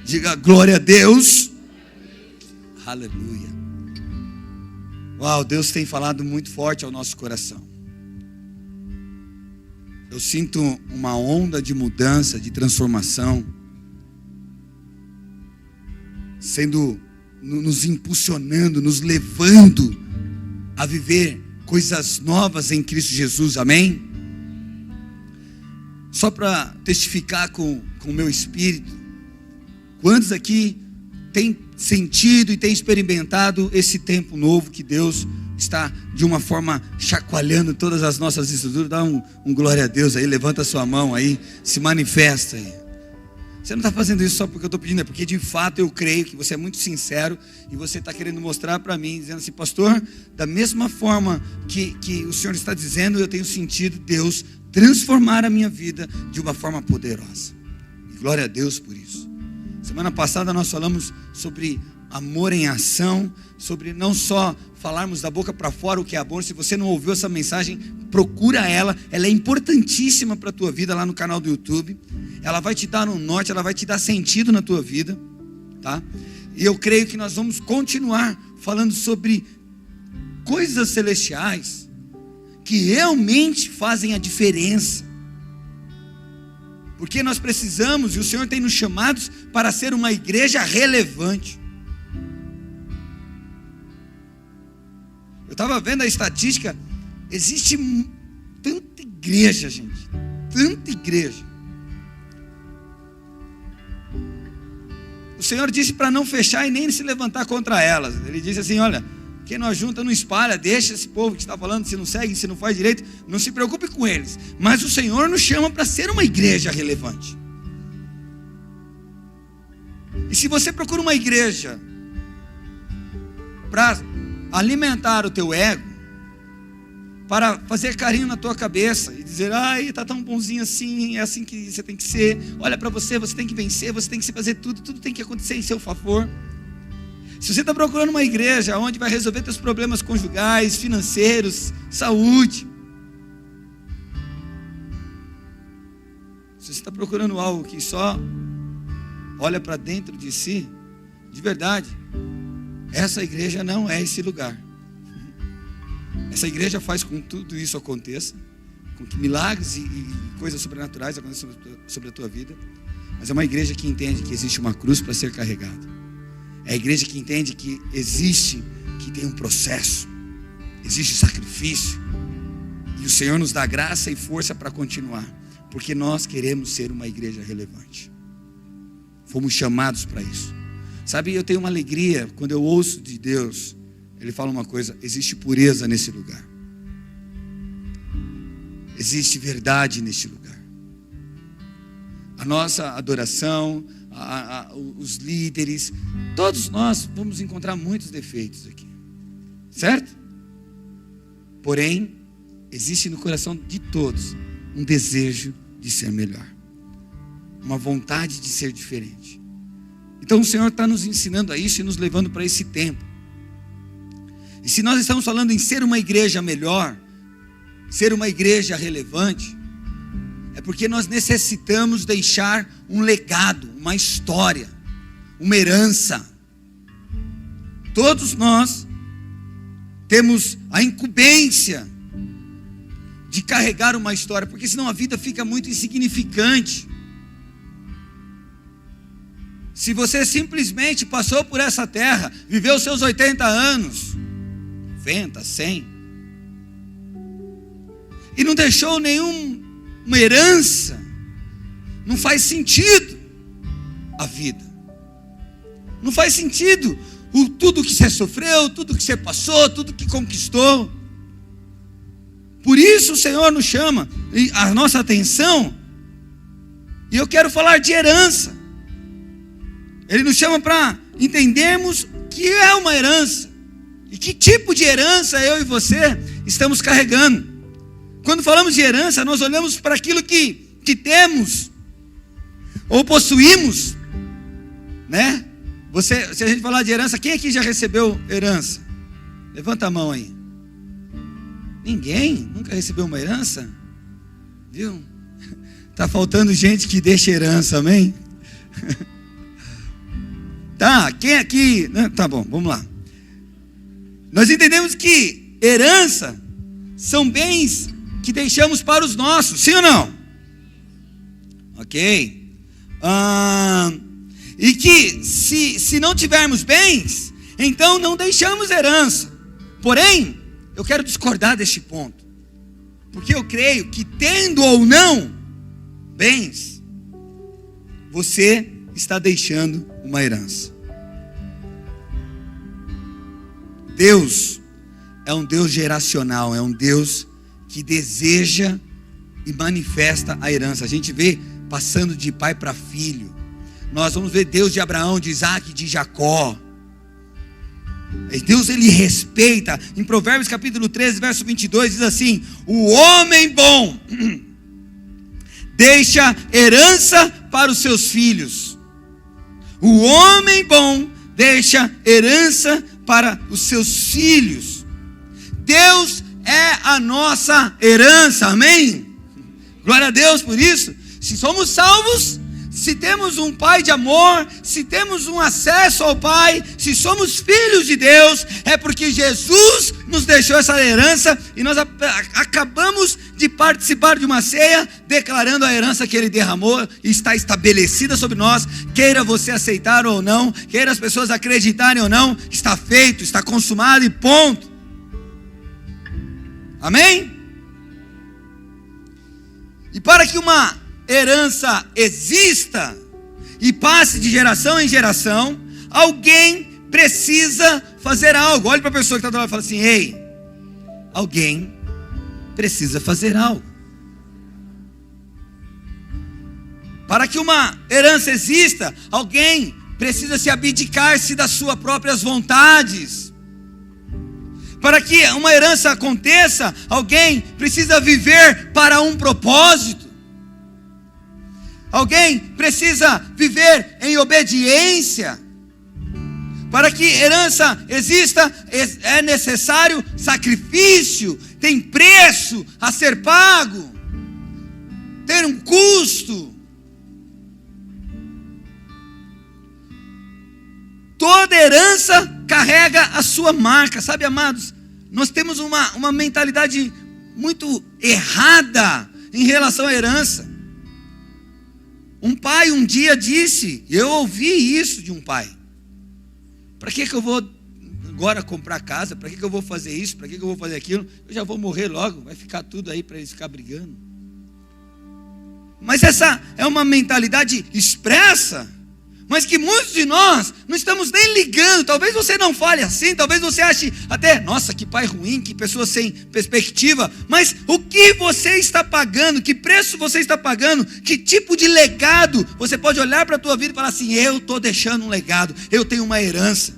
Diga glória a Deus. Aleluia. Uau, Deus tem falado muito forte ao nosso coração. Eu sinto uma onda de mudança, de transformação, sendo, nos impulsionando, nos levando a viver coisas novas em Cristo Jesus, amém? Só para testificar com o meu espírito, quantos aqui têm sentido e têm experimentado esse tempo novo que Deus está de uma forma chacoalhando todas as nossas estruturas? Dá um glória a Deus aí, levanta a sua mão aí, se manifesta aí. Você não está fazendo isso só porque eu estou pedindo, é porque de fato eu creio que você é muito sincero e você está querendo mostrar para mim, dizendo assim: pastor, da mesma forma que o Senhor está dizendo, eu tenho sentido Deus transformar a minha vida de uma forma poderosa. E glória a Deus por isso. Semana passada nós falamos sobre amor em ação, sobre não só falarmos da boca para fora o que é amor. Se você não ouviu essa mensagem, procura ela é importantíssima para a tua vida lá no canal do YouTube. Ela vai te dar um norte, ela vai te dar sentido na tua vida, tá? E eu creio que nós vamos continuar falando sobre coisas celestiais que realmente fazem a diferença. Porque nós precisamos, e o Senhor tem nos chamados para ser uma igreja relevante. Eu estava vendo a estatística, existe tanta igreja, gente, tanta igreja. O Senhor disse para não fechar e nem se levantar contra elas. Ele disse assim: olha, quem não ajunta não espalha, deixa esse povo que está falando, se não segue, se não faz direito, não se preocupe com eles. Mas o Senhor nos chama para ser uma igreja relevante. E se você procura uma igreja para alimentar o teu ego, para fazer carinho na tua cabeça e dizer: ai, está tão bonzinho assim, é assim que você tem que ser, olha para você, você tem que vencer, você tem que fazer tudo tem que acontecer em seu favor. Se você está procurando uma igreja onde vai resolver teus problemas conjugais, financeiros, saúde, se você está procurando algo que só olha para dentro de si, de verdade, essa igreja não é esse lugar. Essa igreja faz com que tudo isso aconteça, com que milagres e coisas sobrenaturais aconteçam sobre a tua vida. Mas é uma igreja que entende que existe uma cruz para ser carregada. É a igreja que entende que existe, que tem um processo, existe sacrifício. E o Senhor nos dá graça e força para continuar, porque nós queremos ser uma igreja relevante. Fomos chamados para isso. Sabe, eu tenho uma alegria quando eu ouço de Deus. Ele fala uma coisa: existe pureza nesse lugar, existe verdade neste lugar. A nossa adoração, os líderes, todos nós vamos encontrar muitos defeitos aqui, certo? Porém, existe no coração de todos um desejo de ser melhor, uma vontade de ser diferente. Então o Senhor está nos ensinando a isso e nos levando para esse tempo. E se nós estamos falando em ser uma igreja melhor, ser uma igreja relevante, é porque nós necessitamos deixar um legado, uma história, uma herança. Todos nós temos a incumbência de carregar uma história, porque senão a vida fica muito insignificante. Se você simplesmente passou por essa terra, viveu seus 80 anos, 90, 100, e não deixou nenhuma herança, não faz sentido a vida. Não faz sentido tudo que você sofreu, tudo que você passou, tudo que conquistou. Por isso o Senhor nos chama a nossa atenção, e eu quero falar de herança. Ele nos chama para entendermos que é uma herança, e que tipo de herança eu e você estamos carregando. Quando falamos de herança, nós olhamos para aquilo que temos, ou possuímos, né? Se a gente falar de herança, quem aqui já recebeu herança? Levanta a mão aí. Ninguém? Nunca recebeu uma herança? Viu? Está faltando gente que deixa herança, amém? Tá, quem aqui... Tá bom, vamos lá. Nós entendemos que herança são bens que deixamos para os nossos, sim ou não? Ok. E que se não tivermos bens, então não deixamos herança. Porém, eu quero discordar deste ponto, porque eu creio que tendo ou não bens, você está deixando uma herança. Deus é um Deus geracional, é um Deus que deseja e manifesta a herança. A gente vê passando de pai para filho. Nós vamos ver Deus de Abraão, de Isaac, de Jacó. Deus, ele respeita. Em Provérbios capítulo 13, verso 22, diz assim: o homem bom deixa herança para os seus filhos. O homem bom deixa herança para os seus filhos. Deus é a nossa herança, amém? Glória a Deus por isso. Se somos salvos, se temos um Pai de amor, se temos um acesso ao Pai, se somos filhos de Deus, é porque Jesus nos deixou essa herança e nós acabamos de participar de uma ceia, declarando a herança que Ele derramou e está estabelecida sobre nós. Queira você aceitar ou não, queira as pessoas acreditarem ou não, está feito, está consumado e ponto. Amém? E para que uma herança exista e passe de geração em geração, alguém precisa fazer algo. Olhe para a pessoa que está do lado e fala assim: ei, alguém precisa fazer algo. Para que uma herança exista, alguém precisa se abdicar-se das suas próprias vontades. Para que uma herança aconteça, alguém precisa viver para um propósito. Alguém precisa viver em obediência. Para que herança exista, é necessário sacrifício, tem preço a ser pago, tem um custo. Toda herança carrega a sua marca, sabe, amados? Nós temos uma mentalidade muito errada em relação à herança. Um pai um dia disse, eu ouvi isso de um pai: para que eu vou agora comprar casa? Para que eu vou fazer isso? Para que eu vou fazer aquilo? Eu já vou morrer logo, vai ficar tudo aí para eles ficar brigando. Mas essa é uma mentalidade expressa, mas que muitos de nós não estamos nem ligando. Talvez você não fale assim, talvez você ache até, nossa, que pai ruim, que pessoa sem perspectiva. Mas o que você está pagando? Que preço você está pagando? Que tipo de legado? Você pode olhar para a tua vida e falar assim: eu estou deixando um legado, eu tenho uma herança.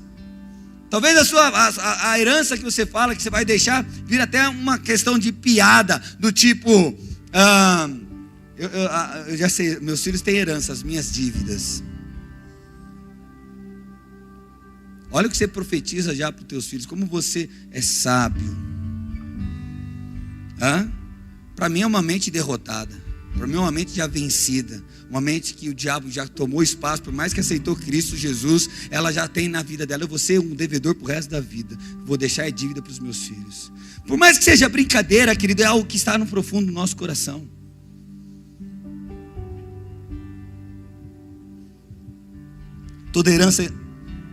Talvez a herança que você fala que você vai deixar vir até uma questão de piada, do tipo, eu já sei, meus filhos têm herança, as minhas dívidas. Olha o que você profetiza já para os teus filhos, como você é sábio. Para mim é uma mente derrotada, para mim é uma mente já vencida, uma mente que o diabo já tomou espaço. Por mais que aceitou Cristo Jesus, ela já tem na vida dela: eu vou ser um devedor para o resto da vida, vou deixar a dívida para os meus filhos. Por mais que seja brincadeira, querido, é algo que está no profundo do nosso coração. Toda herança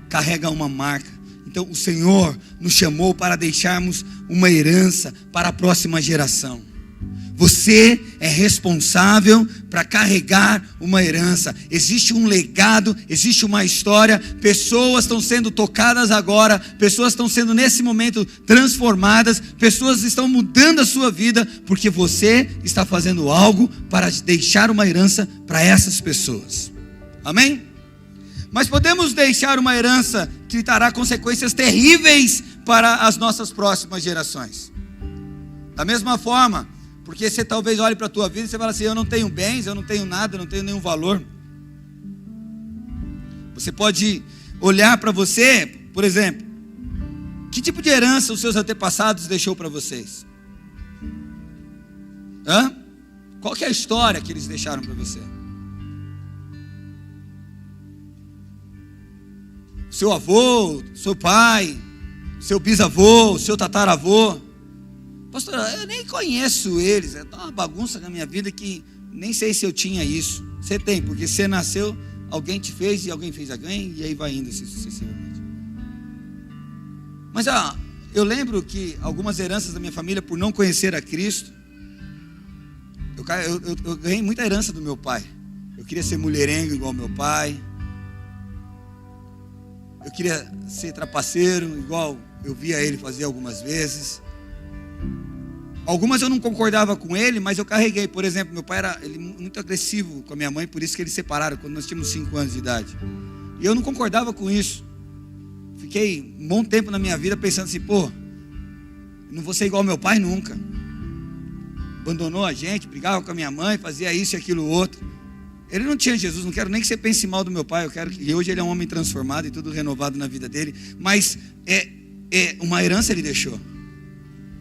carrega uma marca. Então o Senhor nos chamou para deixarmos uma herança para a próxima geração. Você é responsável para carregar uma herança. Existe um legado, existe uma história. Pessoas estão sendo tocadas agora, pessoas estão sendo nesse momento transformadas, pessoas estão mudando a sua vida, porque você está fazendo algo para deixar uma herança para essas pessoas. Amém? Mas podemos deixar uma herança que trará consequências terríveis para as nossas próximas gerações. Da mesma forma, porque você talvez olhe para a tua vida e você fala assim: eu não tenho bens, eu não tenho nada, eu não tenho nenhum valor. Você pode olhar para você, por exemplo, que tipo de herança os seus antepassados deixou para vocês? Qual que é a história que eles deixaram para você? seu avô, seu pai, seu bisavô, seu tataravô. Pastor, eu nem conheço eles, é uma bagunça na minha vida que nem sei se eu tinha isso. Você tem, porque você nasceu, alguém te fez e alguém fez alguém, e aí vai indo assim sucessivamente. Mas eu lembro que algumas heranças da minha família, por não conhecer a Cristo, eu ganhei muita herança do meu pai. Eu queria ser mulherengo igual meu pai. Eu queria ser trapaceiro, igual eu via ele fazer algumas vezes. Algumas eu não concordava com ele, mas eu carreguei. Por exemplo, meu pai era muito agressivo com a minha mãe, por isso que eles separaram quando nós tínhamos 5 anos de idade. E eu não concordava com isso. Fiquei um bom tempo na minha vida pensando assim, não vou ser igual ao meu pai nunca. Abandonou a gente, brigava com a minha mãe, fazia isso e aquilo outro. Ele não tinha Jesus, não quero nem que você pense mal do meu pai, e hoje ele é um homem transformado e tudo renovado na vida dele, mas uma herança ele deixou.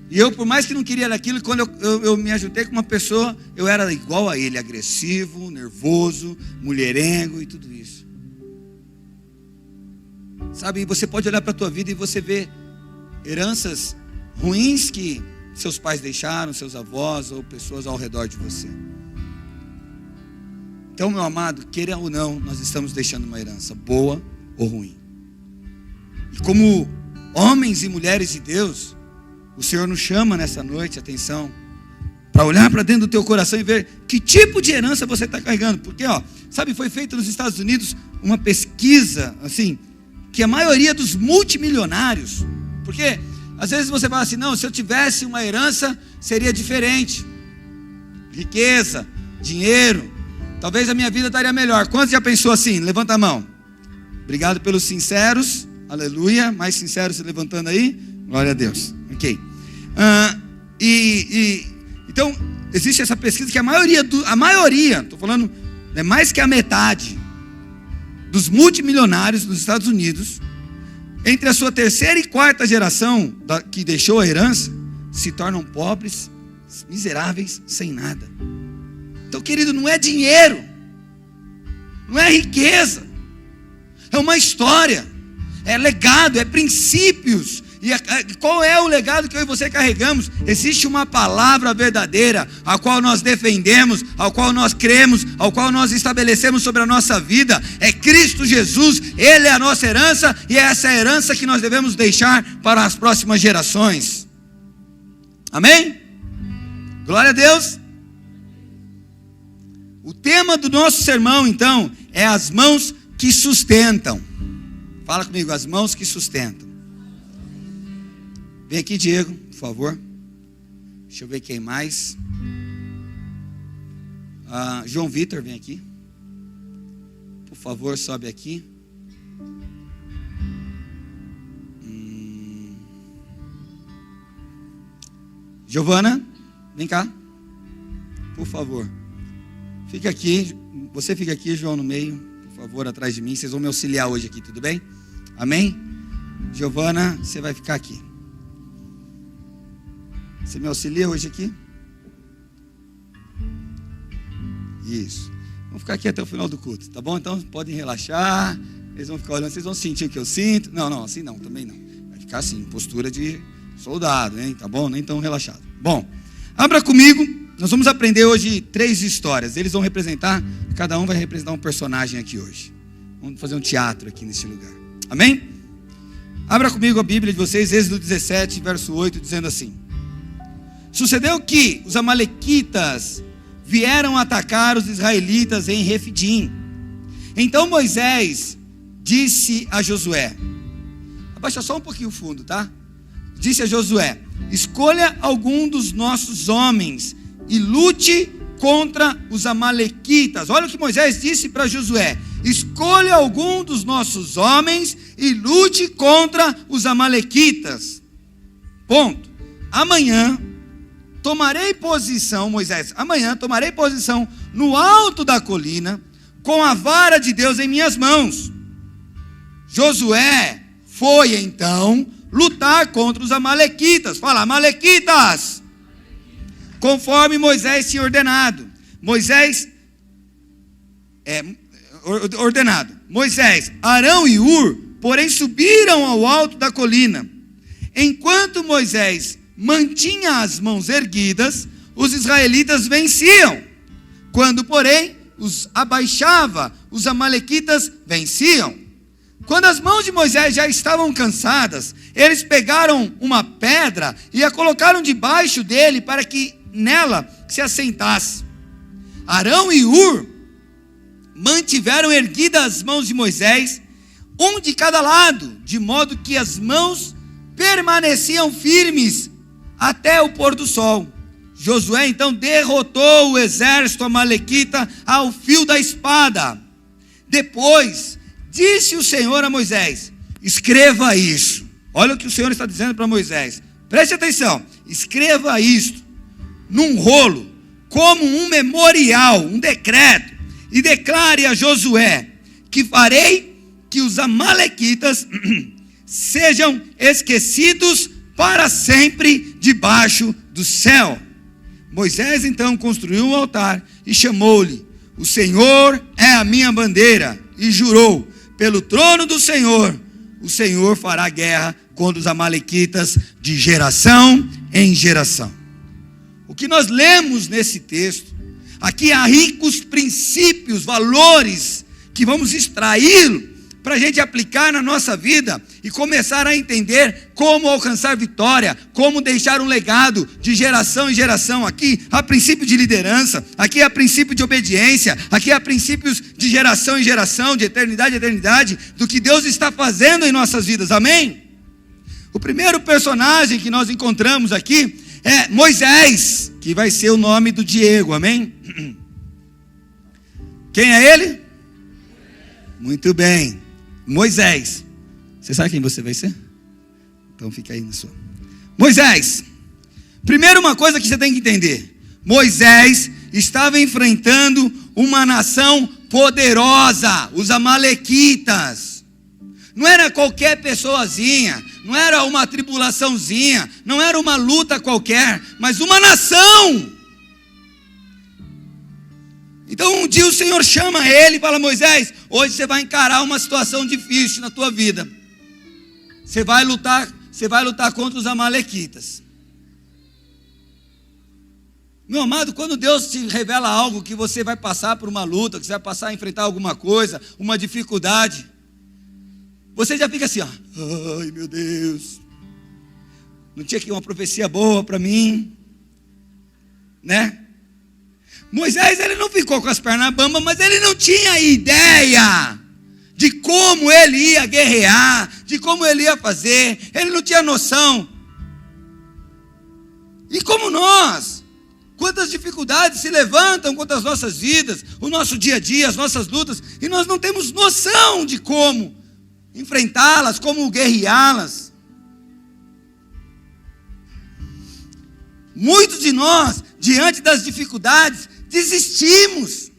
E eu, por mais que não queria aquilo, quando eu me ajuntei com uma pessoa, eu era igual a ele, agressivo, nervoso, mulherengo e tudo isso. Sabe, você pode olhar para a tua vida e você vê heranças ruins que seus pais deixaram, seus avós ou pessoas ao redor de você. Então, meu amado, queira ou não, nós estamos deixando uma herança, boa ou ruim. E como homens e mulheres de Deus, o Senhor nos chama nessa noite, atenção, para olhar para dentro do teu coração e ver que tipo de herança você está carregando. Porque, sabe, foi feita nos Estados Unidos uma pesquisa, assim, que a maioria dos multimilionários, porque às vezes você fala assim, não, se eu tivesse uma herança, seria diferente. Riqueza, dinheiro, talvez a minha vida estaria melhor. Quantos já pensou assim? Levanta a mão. Obrigado pelos sinceros, aleluia, mais sinceros se levantando aí, glória a Deus. Ok. Então, existe essa pesquisa que a maioria, estou falando, é mais que a metade dos multimilionários dos Estados Unidos, entre a sua terceira e quarta geração que deixou a herança, se tornam pobres, miseráveis, sem nada. Então, querido, não é dinheiro, não é riqueza, é uma história, é legado, é princípios. E qual é o legado que eu e você carregamos? Existe uma palavra verdadeira, a qual nós defendemos, ao qual nós cremos, ao qual nós estabelecemos sobre a nossa vida. É Cristo Jesus, Ele é a nossa herança, e é essa herança que nós devemos deixar para as próximas gerações. Amém? Glória a Deus. O tema do nosso sermão, então, é as mãos que sustentam. Fala comigo, as mãos que sustentam. Vem aqui, Diego, por favor. Deixa eu ver quem mais. João Vitor, vem aqui. Por favor, sobe aqui. Giovana, vem cá. Por favor. Fica aqui. Você fica aqui, João, no meio. Por favor, atrás de mim. Vocês vão me auxiliar hoje aqui, tudo bem? Amém? Giovana, você vai ficar aqui. Você me auxilia hoje aqui? Isso. Vamos ficar aqui até o final do culto, tá bom? Então podem relaxar. Eles vão ficar olhando, vocês vão sentir o que eu sinto. Não, assim não, também não. Vai ficar assim, postura de soldado, hein? Tá bom? Nem tão relaxado. Bom, abra comigo. Nós vamos aprender hoje 3 histórias. Eles vão representar, cada um vai representar um personagem aqui hoje. Vamos fazer um teatro aqui nesse lugar. Amém? Abra comigo a Bíblia de vocês, Êxodo 17, verso 8, dizendo assim: sucedeu que os amalequitas vieram atacar os israelitas em Refidim. Então Moisés disse a Josué, abaixa só um pouquinho o fundo, tá? Disse a Josué: escolha algum dos nossos homens e lute contra os amalequitas. Olha o que Moisés disse para Josué: escolha algum dos nossos homens e lute contra os amalequitas. Ponto. Amanhã tomarei posição, Moisés, amanhã tomarei posição no alto da colina, com a vara de Deus em minhas mãos. Josué foi então lutar contra os amalequitas. Fala, amalequitas! Conforme Moisés tinha ordenado. Moisés, Arão e Hur porém subiram ao alto da colina. Enquanto Moisés mantinha as mãos erguidas, os israelitas venciam. Quando, porém, os abaixava, os amalequitas venciam. Quando as mãos de Moisés já estavam cansadas, eles pegaram uma pedra e a colocaram debaixo dele para que nela se assentasse. Arão e Hur mantiveram erguidas as mãos de Moisés, um de cada lado, de modo que as mãos permaneciam firmes até o pôr do sol. Josué então derrotou o exército amalequita ao fio da espada. Depois disse o Senhor a Moisés: escreva isso. Olha o que o Senhor está dizendo para Moisés. Preste atenção. Escreva isto num rolo, como um memorial, um decreto, e declare a Josué que farei que os amalequitas sejam esquecidos para sempre debaixo do céu. Moisés então construiu um altar e chamou-lhe: o Senhor é a minha bandeira, e jurou: pelo trono do Senhor, o Senhor fará guerra contra os amalequitas de geração em geração. O que nós lemos nesse texto, aqui há ricos princípios, valores, que vamos extraí-lo para a gente aplicar na nossa vida e começar a entender como alcançar vitória, como deixar um legado de geração em geração. Aqui há princípio de liderança, aqui há princípio de obediência, aqui há princípios de geração em geração, de eternidade em eternidade, do que Deus está fazendo em nossas vidas, amém? O primeiro personagem que nós encontramos aqui é Moisés, que vai ser o nome do Diego, amém? Quem é ele? Muito bem, Moisés. Você sabe quem você vai ser? Então fica aí na sua. Moisés. Primeiro, uma coisa que você tem que entender: Moisés estava enfrentando uma nação poderosa, os amalequitas. Não era qualquer pessoazinha, não era uma tribulaçãozinha, não era uma luta qualquer, mas uma nação. Então um dia o Senhor chama ele e fala: Moisés, hoje você vai encarar uma situação difícil na tua vida. Você vai lutar contra os amalequitas. Meu amado, quando Deus te revela algo que você vai passar por uma luta, que você vai passar a enfrentar alguma coisa, uma dificuldade, você já fica assim, ó: ai meu Deus, não tinha aqui uma profecia boa para mim, né? Moisés, ele não ficou com as pernas bambas, mas ele não tinha ideia de como ele ia guerrear, de como ele ia fazer, ele não tinha noção. E como nós, quantas dificuldades se levantam contra as nossas vidas, o nosso dia a dia, as nossas lutas, e nós não temos noção de como enfrentá-las, como guerreá-las. Muitos de nós, diante das dificuldades, desistimos.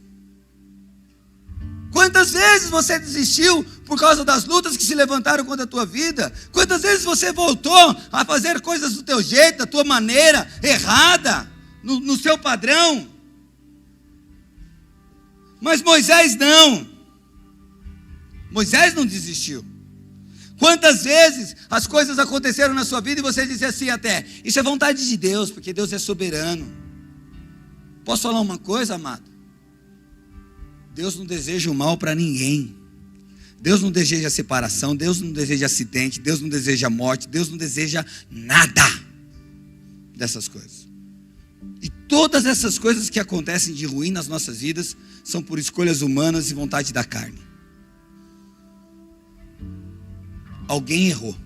Quantas vezes você desistiu por causa das lutas que se levantaram contra a tua vida? Quantas vezes você voltou a fazer coisas do teu jeito, da tua maneira, errada, no seu padrão? Mas Moisés não. Moisés não desistiu. Quantas vezes as coisas aconteceram na sua vida e você disse assim até: isso é vontade de Deus, porque Deus é soberano. Posso falar uma coisa, amado? Deus não deseja o mal para ninguém. Deus não deseja separação, Deus não deseja acidente, Deus não deseja morte, Deus não deseja nada dessas coisas. E todas essas coisas que acontecem de ruim nas nossas vidas são por escolhas humanas e vontade da carne. Alguém errou.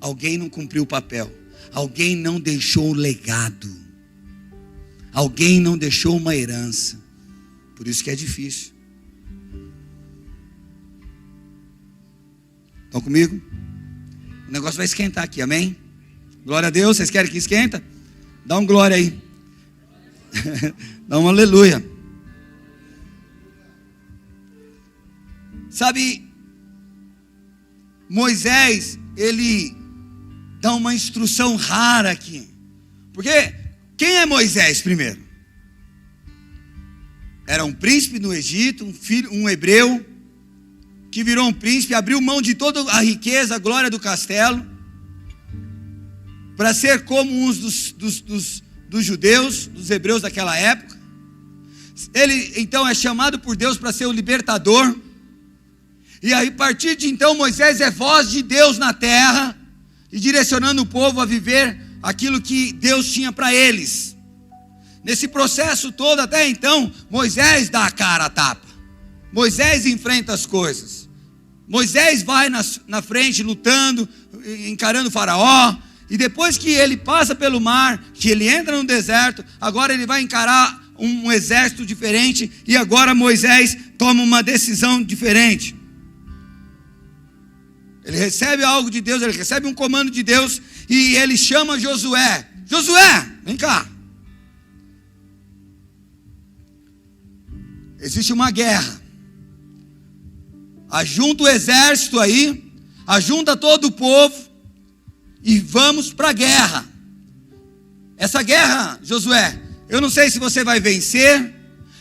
Alguém não cumpriu o papel. Alguém não deixou um legado. Alguém não deixou uma herança. Por isso que é difícil. Estão comigo? O negócio vai esquentar aqui, amém? Glória a Deus. Vocês querem que esquenta? Dá um glória aí. Dá um aleluia. Sabe, Moisés, ele dá uma instrução rara aqui. Porque quem é Moisés primeiro? Era um príncipe no Egito, um hebreu, que virou um príncipe, abriu mão de toda a riqueza, a glória do castelo, para ser como uns dos judeus, dos hebreus daquela época. Ele então é chamado por Deus para ser o libertador. E aí, a partir de então, Moisés é voz de Deus na terra, e direcionando o povo a viver aquilo que Deus tinha para eles. Nesse processo todo, até então, Moisés dá a cara a tapa. Moisés enfrenta as coisas. Moisés vai na frente, lutando, encarando o faraó. E depois que ele passa pelo mar, que ele entra no deserto, agora ele vai encarar um exército diferente. E agora Moisés toma uma decisão diferente. Ele recebe algo de Deus, ele recebe um comando de Deus, e ele chama Josué. Josué, vem cá. Existe uma guerra. Ajunta o exército aí, ajunta todo o povo, e vamos para a guerra. Essa guerra, Josué, eu não sei se você vai vencer,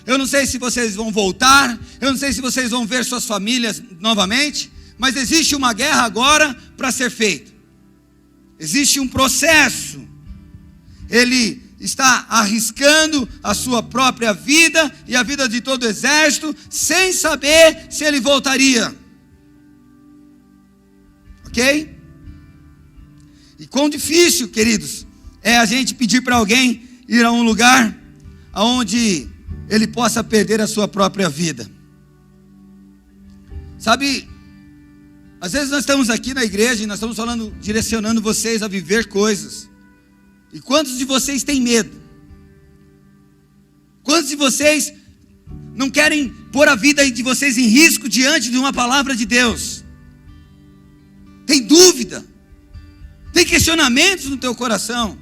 eu não sei se vocês vão voltar, eu não sei se vocês vão ver suas famílias novamente, mas existe uma guerra agora para ser feita. Existe um processo. Ele está arriscando a sua própria vida e a vida de todo o exército, sem saber se ele voltaria. Ok? E quão difícil, queridos, é a gente pedir para alguém ir a um lugar onde ele possa perder a sua própria vida. Sabe, às vezes nós estamos aqui na igreja e nós estamos falando, direcionando vocês a viver coisas. E quantos de vocês têm medo? Quantos de vocês não querem pôr a vida de vocês em risco diante de uma palavra de Deus? Tem dúvida? Tem questionamentos no teu coração?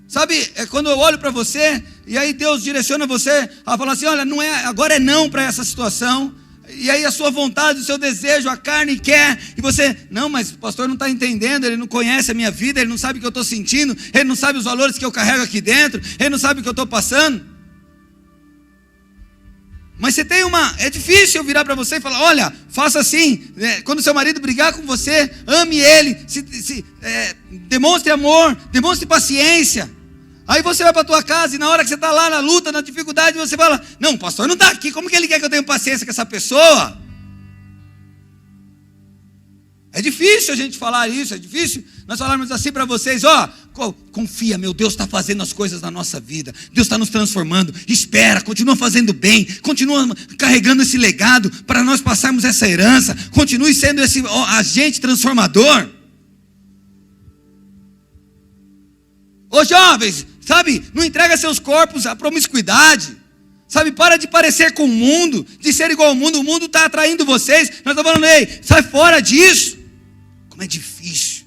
Sabe, é quando eu olho para você e aí Deus direciona você a falar assim, olha, não é, agora é não para essa situação. E aí a sua vontade, o seu desejo, a carne quer, e você, não, mas o pastor não está entendendo, ele não conhece a minha vida, ele não sabe o que eu estou sentindo, ele não sabe os valores que eu carrego aqui dentro, ele não sabe o que eu estou passando. Mas você tem é difícil eu virar para você e falar, olha, faça assim, quando seu marido brigar com você, ame ele, demonstre amor, demonstre paciência. Aí você vai para a tua casa e na hora que você está lá na luta, na dificuldade, você fala, não, o pastor não está aqui, como que ele quer que eu tenha paciência com essa pessoa? É difícil a gente falar isso, é difícil nós falarmos assim para vocês, confia, meu Deus está fazendo as coisas na nossa vida, Deus está nos transformando, espera, continua fazendo bem, continua carregando esse legado para nós passarmos essa herança, continue sendo esse agente transformador. Ô jovens, sabe, não entrega seus corpos à promiscuidade, sabe, para de parecer com o mundo, de ser igual ao mundo, o mundo está atraindo vocês, nós estamos falando, ei, sai fora disso. Como é difícil.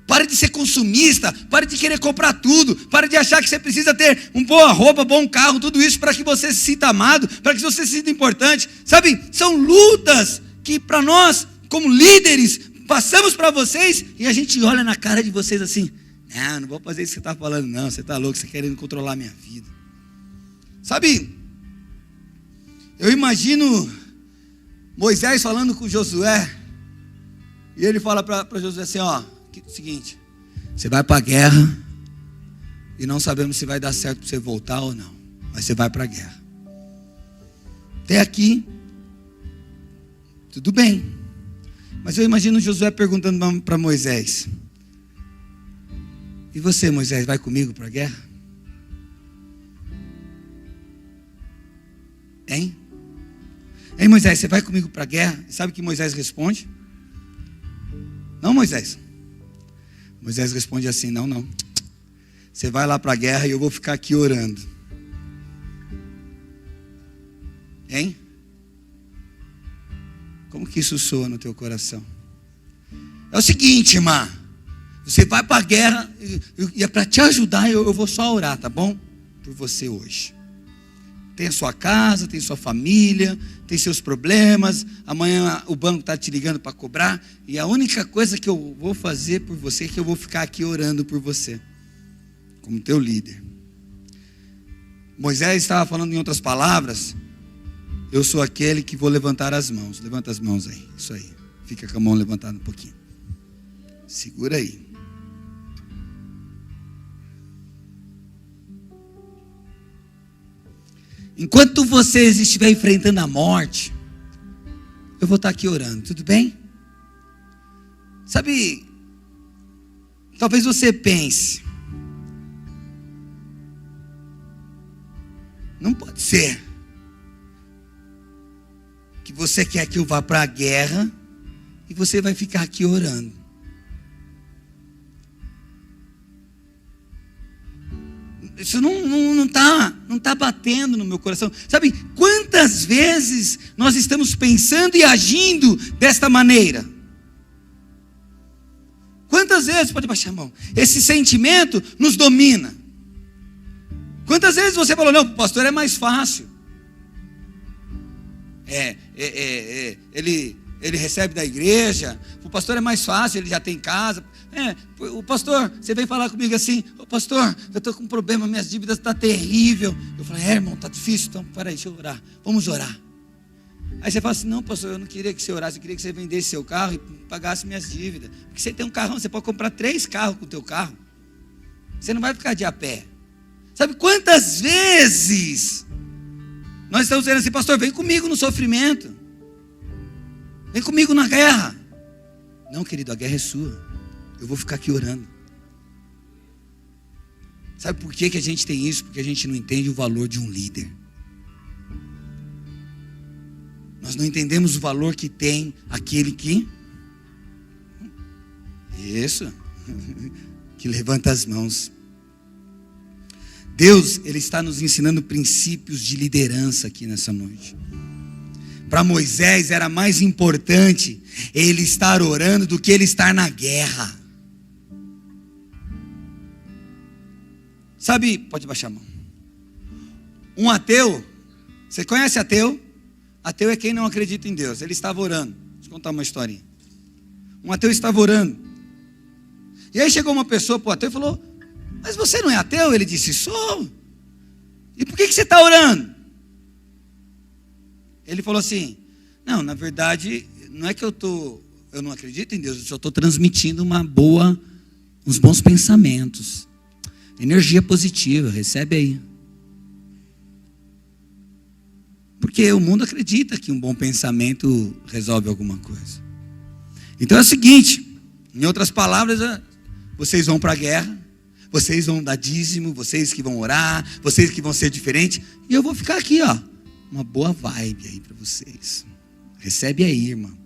Pare de ser consumista, pare de querer comprar tudo, pare de achar que você precisa ter uma boa roupa, bom carro, tudo isso para que você se sinta amado, para que você se sinta importante, sabe, são lutas que para nós, como líderes, passamos para vocês e a gente olha na cara de vocês assim, não vou fazer isso que você está falando não, você está louco, você está querendo controlar a minha vida. Sabe, eu imagino Moisés falando com Josué, e ele fala para Josué assim, seguinte, você vai para a guerra, e não sabemos se vai dar certo para você voltar ou não, mas você vai para a guerra. Até aqui, tudo bem. Mas eu imagino Josué perguntando para Moisés, e você, Moisés, vai comigo para a guerra? Hein, Moisés, você vai comigo para a guerra? Sabe o que Moisés responde? Não, Moisés. Moisés responde assim, não. Você vai lá para a guerra e eu vou ficar aqui orando. Hein? Como que isso soa no teu coração? É o seguinte, irmã. Você vai para a guerra e é para te ajudar, eu vou só orar, tá bom? Por você hoje. Tem a sua casa, tem sua família, tem seus problemas. Amanhã o banco está te ligando para cobrar. E a única coisa que eu vou fazer por você é que eu vou ficar aqui orando por você, como teu líder. Moisés estava falando em outras palavras, eu sou aquele que vou levantar as mãos. Levanta as mãos aí, isso aí. Fica com a mão levantada um pouquinho. Segura aí. Enquanto vocês estiverem enfrentando a morte, eu vou estar aqui orando, tudo bem? Sabe, talvez você pense, não pode ser que você quer que eu vá para a guerra e você vai ficar aqui orando. Isso não tá batendo no meu coração. Sabe, quantas vezes nós estamos pensando e agindo desta maneira? Quantas vezes, pode baixar a mão, esse sentimento nos domina? Quantas vezes você falou, não, pastor, é mais fácil. Ele recebe da igreja, o pastor é mais fácil, ele já tem casa. O pastor, você vem falar comigo assim, pastor, eu estou com um problema, minhas dívidas estão terrível. Eu falei, irmão, está difícil, então peraí, deixa eu orar, vamos orar. Aí você fala assim, não, pastor, eu não queria que você orasse, eu queria que você vendesse seu carro e pagasse minhas dívidas. Porque você tem um carrão, você pode comprar 3 carros com o teu carro. Você não vai ficar de a pé. Sabe quantas vezes nós estamos dizendo assim, pastor, vem comigo no sofrimento. Vem comigo na guerra. Não, querido, a guerra é sua. Eu vou ficar aqui orando. Sabe por que a gente tem isso? Porque a gente não entende o valor de um líder. Nós não entendemos o valor que tem aquele que... Isso. Que levanta as mãos. Deus, Ele está nos ensinando princípios de liderança aqui nessa noite. Para Moisés era mais importante ele estar orando do que ele estar na guerra. Sabe, pode baixar a mão. Um ateu, você conhece ateu? Ateu é quem não acredita em Deus. Ele estava orando. Deixa eu contar uma historinha. Um ateu estava orando. E aí chegou uma pessoa para o ateu e falou, mas você não é ateu? Ele disse, sou. E por que você está orando? Ele falou assim, não, na verdade, não é que eu não acredito em Deus, eu só estou transmitindo uns bons pensamentos. Energia positiva, recebe aí. Porque o mundo acredita que um bom pensamento resolve alguma coisa. Então é o seguinte, em outras palavras, vocês vão para a guerra, vocês vão dar dízimo, vocês que vão orar, vocês que vão ser diferentes, e eu vou ficar aqui, ó, uma boa vibe aí para vocês. Recebe aí, irmão.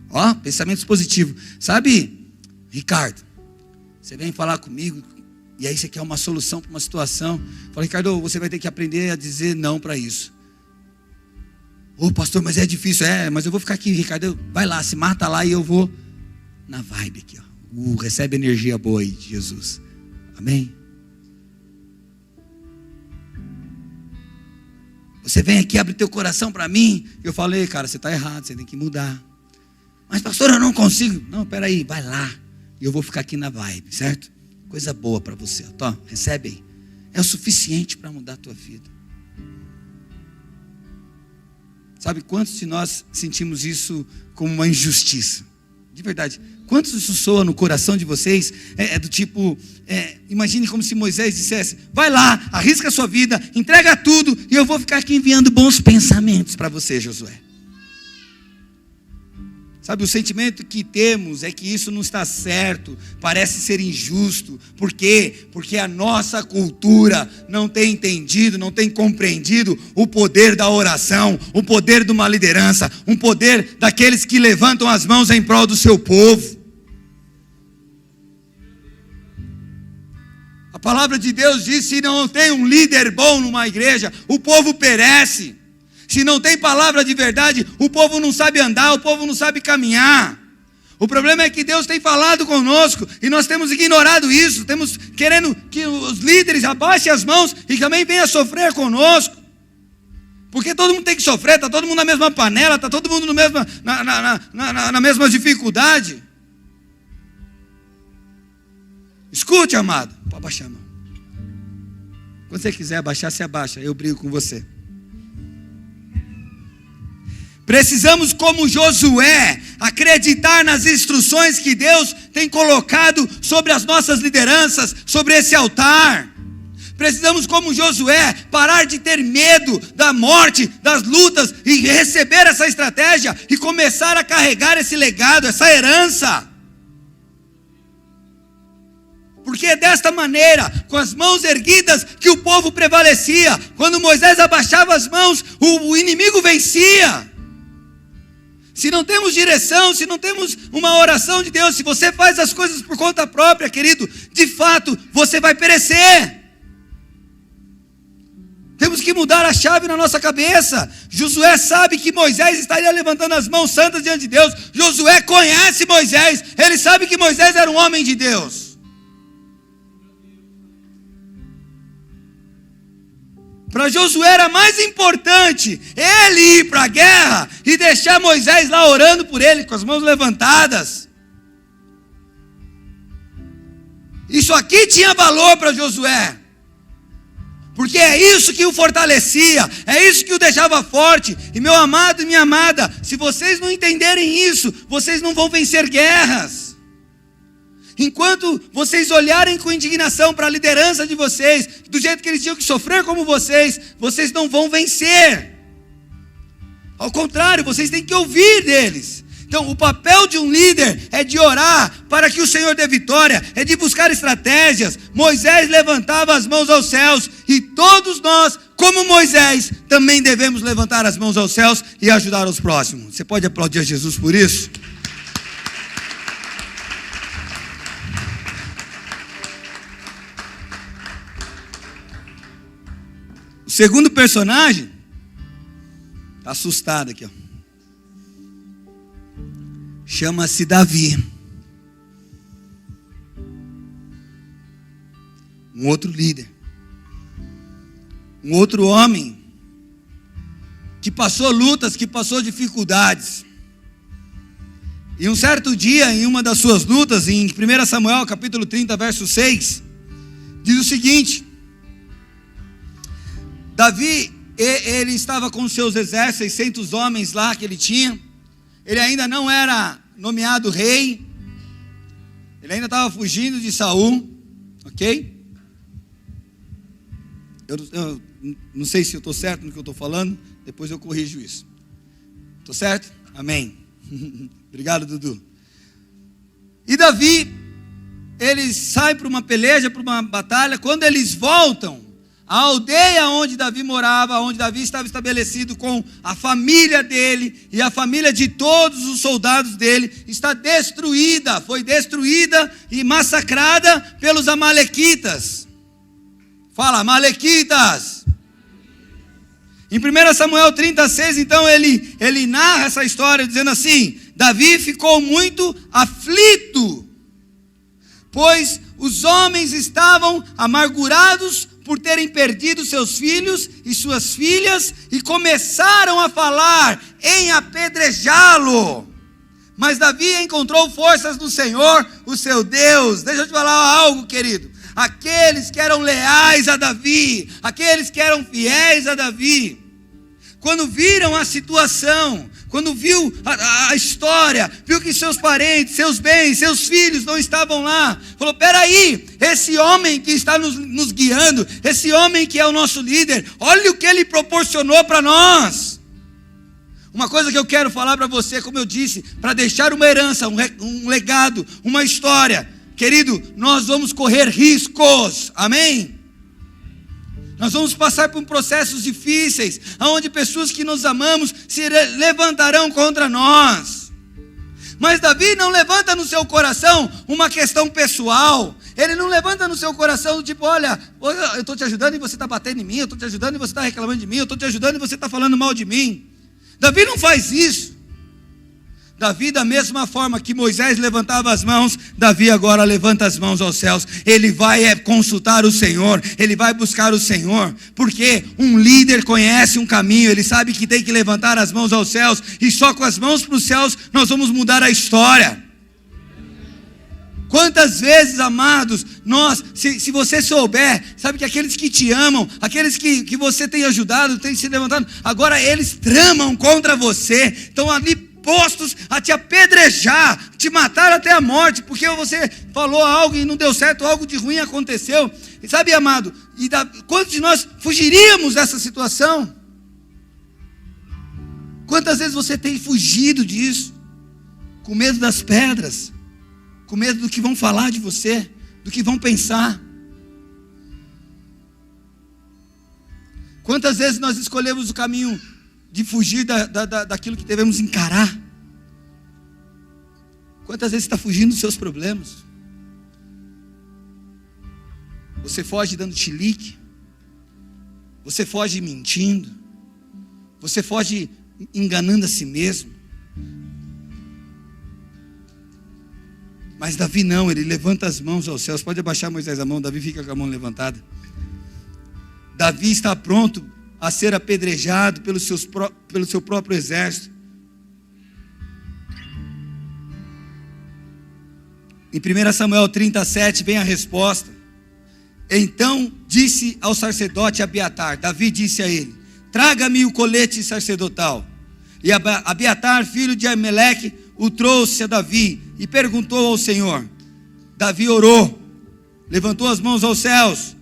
Ó, pensamentos positivos. Sabe, Ricardo, você vem falar comigo e aí você quer uma solução para uma situação. Fala, Ricardo, você vai ter que aprender a dizer não para isso. Ô, pastor, mas é difícil. Mas eu vou ficar aqui, Ricardo. Vai lá, se mata lá e eu vou na vibe aqui, ó. Recebe energia boa aí de Jesus. Amém? Você vem aqui, abre teu coração para mim. Eu falei, cara, você está errado, você tem que mudar. Mas pastor, eu não consigo. Não, peraí, vai lá. E eu vou ficar aqui na vibe, certo? Coisa boa para você. Tó, recebe aí. É o suficiente para mudar a tua vida. Sabe quantos de nós sentimos isso como uma injustiça? De verdade. Quantos isso soa no coração de vocês? Do tipo, imagine como se Moisés dissesse, vai lá, arrisca a sua vida, entrega tudo, e eu vou ficar aqui enviando bons pensamentos para você, Josué. Sabe, o sentimento que temos é que isso não está certo, parece ser injusto. Por quê? Porque a nossa cultura não tem entendido, não tem compreendido o poder da oração, o poder de uma liderança, um poder daqueles que levantam as mãos em prol do seu povo. A palavra de Deus diz, se não tem um líder bom numa igreja, o povo perece. Se não tem palavra de verdade, o povo não sabe andar, o povo não sabe caminhar. O problema é que Deus tem falado conosco e nós temos ignorado isso. Temos querendo que os líderes abaixem as mãos e também venham sofrer conosco. Porque todo mundo tem que sofrer, está todo mundo na mesma panela, está todo mundo na mesma dificuldade. Escute, amado. Pode abaixar a mão. Quando você quiser abaixar, você abaixa. Eu brigo com você. Precisamos, como Josué, acreditar nas instruções que Deus tem colocado sobre as nossas lideranças, sobre esse altar. Precisamos, como Josué, parar de ter medo da morte, das lutas, e receber essa estratégia e começar a carregar esse legado, essa herança. Porque é desta maneira, com as mãos erguidas, que o povo prevalecia. Quando Moisés abaixava as mãos, o inimigo vencia. Se não temos direção, se não temos uma oração de Deus, se você faz as coisas por conta própria, querido, de fato, você vai perecer. Temos que mudar a chave na nossa cabeça. Josué sabe que Moisés estaria levantando as mãos santas diante de Deus. Josué conhece Moisés. Ele sabe que Moisés era um homem de Deus. Para Josué era mais importante ele ir para a guerra e deixar Moisés lá orando por ele, com as mãos levantadas. Isso aqui tinha valor para Josué. Porque é isso que o fortalecia, é isso que o deixava forte. E meu amado e minha amada, se vocês não entenderem isso, vocês não vão vencer guerras. Enquanto vocês olharem com indignação para a liderança de vocês, do jeito que eles tinham que sofrer como vocês não vão vencer. Ao contrário, vocês têm que ouvir deles. Então, o papel de um líder é de orar para que o Senhor dê vitória, é de buscar estratégias. Moisés levantava as mãos aos céus, e todos nós, como Moisés, também devemos levantar as mãos aos céus e ajudar os próximos. Você pode aplaudir a Jesus por isso? O segundo personagem, está assustado aqui, ó. Chama-se Davi. Um outro líder. Um outro homem que passou lutas, que passou dificuldades. E um certo dia, em uma das suas lutas, em 1 Samuel, capítulo 30, verso 6, diz o seguinte: Davi, ele estava com seus exércitos, 600 homens lá que ele tinha. Ele ainda não era nomeado rei. Ele ainda estava fugindo de Saul. Ok? Eu não sei se eu estou certo no que eu estou falando. Depois eu corrijo isso. Estou certo? Amém. Obrigado, Dudu. E Davi, eles saem para uma peleja, para uma batalha. Quando eles voltam, a aldeia onde Davi morava, onde Davi estava estabelecido com a família dele e a família de todos os soldados dele, está destruída, foi destruída e massacrada pelos amalequitas. Fala, amalequitas! Em 1 Samuel 36, então, ele narra essa história dizendo assim: Davi ficou muito aflito, pois os homens estavam amargurados por terem perdido seus filhos e suas filhas, e começaram a falar em apedrejá-lo. Mas Davi encontrou forças no Senhor, o seu Deus. Deixa eu te falar algo, querido. Aqueles que eram leais a Davi, aqueles que eram fiéis a Davi, quando viram a situação, quando viu a história, viu que seus parentes, seus bens, seus filhos não estavam lá, falou: peraí, esse homem que está nos guiando, esse homem que é o nosso líder, olha o que ele proporcionou para nós. Uma coisa que eu quero falar para você, como eu disse, para deixar uma herança, um legado, uma história, querido, nós vamos correr riscos, amém? Nós vamos passar por processos difíceis, onde pessoas que nos amamos se levantarão contra nós. Mas Davi não levanta no seu coração uma questão pessoal. Ele não levanta no seu coração tipo: olha, eu estou te ajudando e você está batendo em mim, eu estou te ajudando e você está reclamando de mim, eu estou te ajudando e você está falando mal de mim. Davi não faz isso. Davi, da mesma forma que Moisés levantava as mãos, Davi agora levanta as mãos aos céus. Ele vai consultar o Senhor, ele vai buscar o Senhor, porque um líder conhece um caminho, ele sabe que tem que levantar as mãos aos céus, e só com as mãos para os céus nós vamos mudar a história. Quantas vezes, amados, se você souber, sabe que aqueles que te amam, aqueles que você tem ajudado, tem se levantado, agora eles tramam contra você, estão ali postos a te apedrejar, te matar até a morte, porque você falou algo e não deu certo, algo de ruim aconteceu. E sabe, amado, quantos de nós fugiríamos dessa situação? Quantas vezes você tem fugido disso? Com medo das pedras, com medo do que vão falar de você, do que vão pensar. Quantas vezes nós escolhemos o caminho de fugir daquilo que devemos encarar? Quantas vezes você está fugindo dos seus problemas? Você foge dando chilique, você foge mentindo, você foge enganando a si mesmo. Mas Davi não, ele levanta as mãos aos céus. Pode abaixar, Moisés, a mão. Davi fica com a mão levantada. Davi está pronto a ser apedrejado pelo seu próprio exército. Em 1 Samuel 37 vem a resposta. Então disse ao sacerdote Abiatar, Davi disse a ele: traga-me o colete sacerdotal. E Abiatar, filho de Ameleque, o trouxe a Davi e perguntou ao Senhor. Davi orou, levantou as mãos aos céus: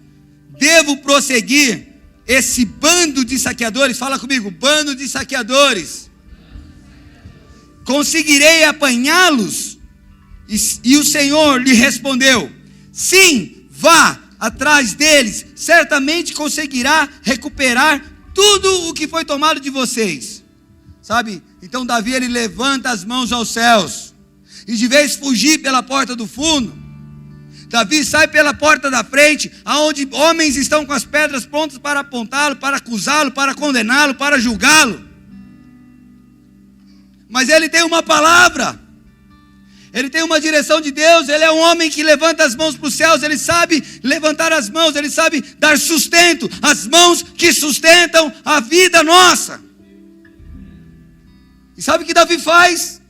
devo prosseguir esse bando de saqueadores? Fala comigo, bando de saqueadores. Conseguirei apanhá-los? E o Senhor lhe respondeu: sim, vá atrás deles, certamente conseguirá recuperar tudo o que foi tomado de vocês. Sabe? Então Davi, ele levanta as mãos aos céus, e de vez fugir pela porta do fundo, Davi sai pela porta da frente, aonde homens estão com as pedras prontas para apontá-lo, para acusá-lo, para condená-lo, para julgá-lo. Mas ele tem uma palavra, ele tem uma direção de Deus. Ele é um homem que levanta as mãos para os céus. Ele sabe levantar as mãos, ele sabe dar sustento, as mãos que sustentam a vida nossa. E sabe o que Davi faz?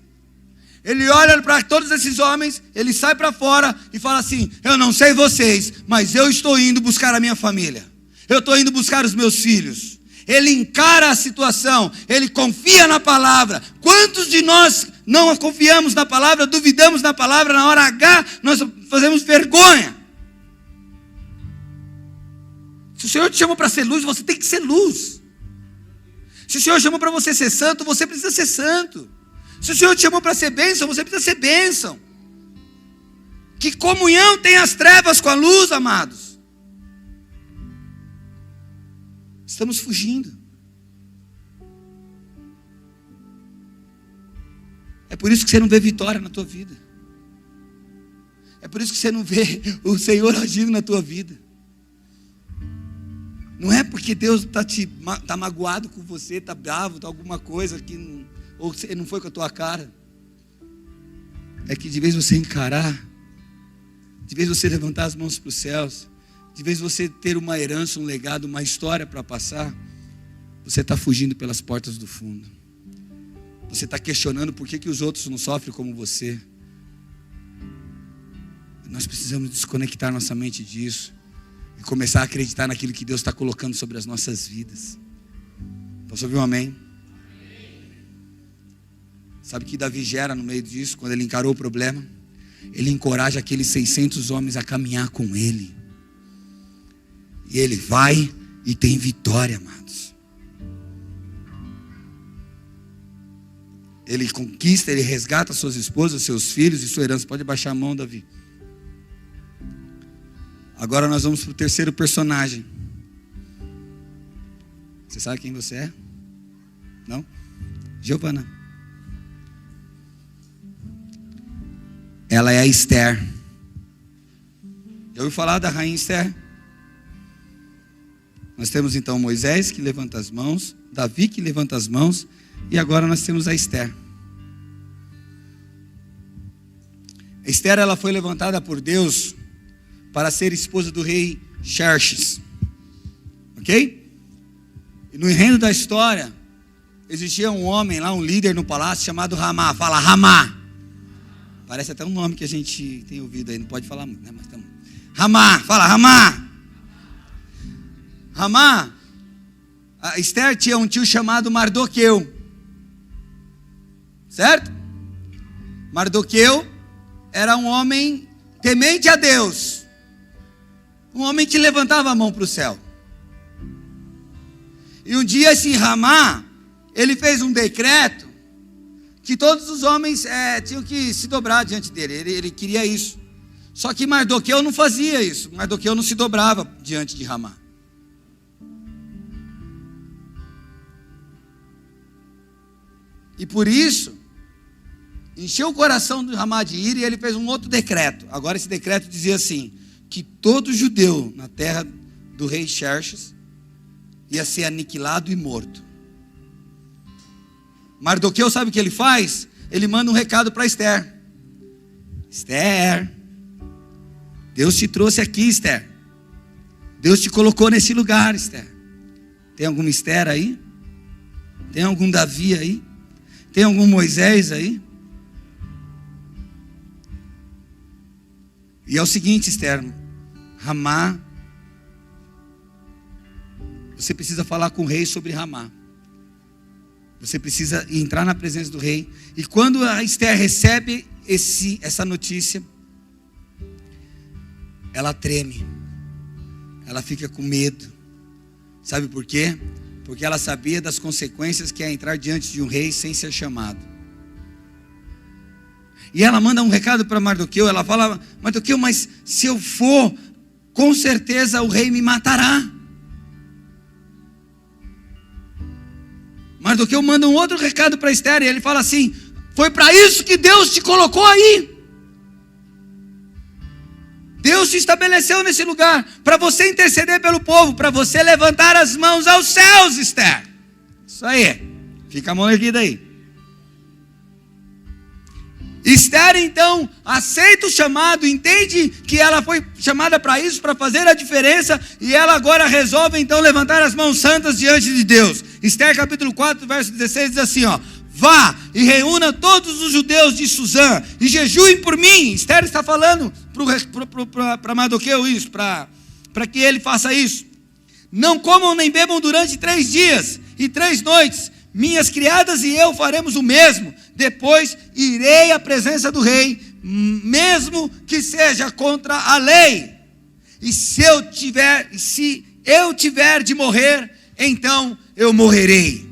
Ele olha para todos esses homens, ele sai para fora e fala assim: eu não sei vocês, mas eu estou indo buscar a minha família, eu estou indo buscar os meus filhos. Ele encara a situação, ele confia na palavra. Quantos de nós não confiamos na palavra, duvidamos na palavra, na hora H nós fazemos vergonha? Se o Senhor te chamou para ser luz, você tem que ser luz. Se o Senhor chamou para você ser santo, você precisa ser santo. Se o Senhor te chamou para ser bênção, você precisa ser bênção. Que comunhão tem as trevas com a luz, amados? Estamos fugindo. É por isso que você não vê vitória na tua vida. É por isso que você não vê o Senhor agindo na tua vida. Não é porque Deus está magoado com você, está bravo, está alguma coisa que não, ou não foi com a tua cara. É que de vez você encarar, de vez você levantar as mãos para os céus, de vez você ter uma herança, um legado, uma história para passar, você está fugindo pelas portas do fundo. Você está questionando por que os outros não sofrem como você. Nós precisamos desconectar nossa mente disso e começar a acreditar naquilo que Deus está colocando sobre as nossas vidas. Posso ouvir um amém? Sabe o que Davi gera no meio disso? Quando ele encarou o problema, ele encoraja aqueles 600 homens a caminhar com ele. E ele vai e tem vitória, amados. Ele conquista, ele resgata suas esposas, seus filhos e sua herança. Pode baixar a mão, Davi. Agora nós vamos para o terceiro personagem. Você sabe quem você é? Não? Giovana. Ela é a Esther. Já ouviu falar da rainha Esther? Nós temos então Moisés que levanta as mãos, Davi que levanta as mãos, e agora nós temos a Esther. A Esther, ela foi levantada por Deus para ser esposa do rei Xerxes. Ok? E no enredo da história, existia um homem lá, um líder no palácio chamado Ramá. Fala, Ramá. Parece até um nome que a gente tem ouvido aí, não pode falar muito, né? Mas estamos. Ramá, fala Ramá. Ramá, a Esther tinha um tio chamado Mardoqueu, certo? Mardoqueu era um homem temente a Deus, um homem que levantava a mão para o céu. E um dia esse Ramá, ele fez um decreto que todos os homens tinham que se dobrar diante dele. Ele queria isso. Só que Mardoqueu não fazia isso. Mardoqueu não se dobrava diante de Ramá. E por isso, encheu o coração do Ramá de ira e ele fez um outro decreto. Agora esse decreto dizia assim, que todo judeu na terra do rei Xerxes ia ser aniquilado e morto. Mardoqueu sabe o que ele faz? Ele manda um recado para Esther. Esther, Deus te trouxe aqui, Esther. Deus te colocou nesse lugar, Esther. Tem alguma Esther aí? Tem algum Davi aí? Tem algum Moisés aí? E é o seguinte, Esther, Ramá, você precisa falar com o rei sobre Ramá. Você precisa entrar na presença do rei. E quando a Esther recebe essa notícia, ela treme. Ela fica com medo. Sabe por quê? Porque ela sabia das consequências que é entrar diante de um rei sem ser chamado. E ela manda um recado para Mardoqueu. Ela fala, Mardoqueu, mas se eu for, com certeza o rei me matará. Mardoqueu manda um outro recado para Esther, e ele fala assim, foi para isso que Deus te colocou aí. Deus te estabeleceu nesse lugar, para você interceder pelo povo, para você levantar as mãos aos céus, Esther. Isso aí, fica a mão erguida aí. Esther então aceita o chamado, entende que ela foi chamada para isso, para fazer a diferença, e ela agora resolve então levantar as mãos santas diante de Deus. Esther capítulo 4, verso 16 diz assim, ó, vá e reúna todos os judeus de Suzã e jejuem por mim. Esther está falando para Mardoqueu isso, para que ele faça isso. Não comam nem bebam durante 3 dias e 3 noites. Minhas criadas e eu faremos o mesmo. Depois irei à presença do rei, mesmo que seja contra a lei. E se eu tiver de morrer, então eu morrerei.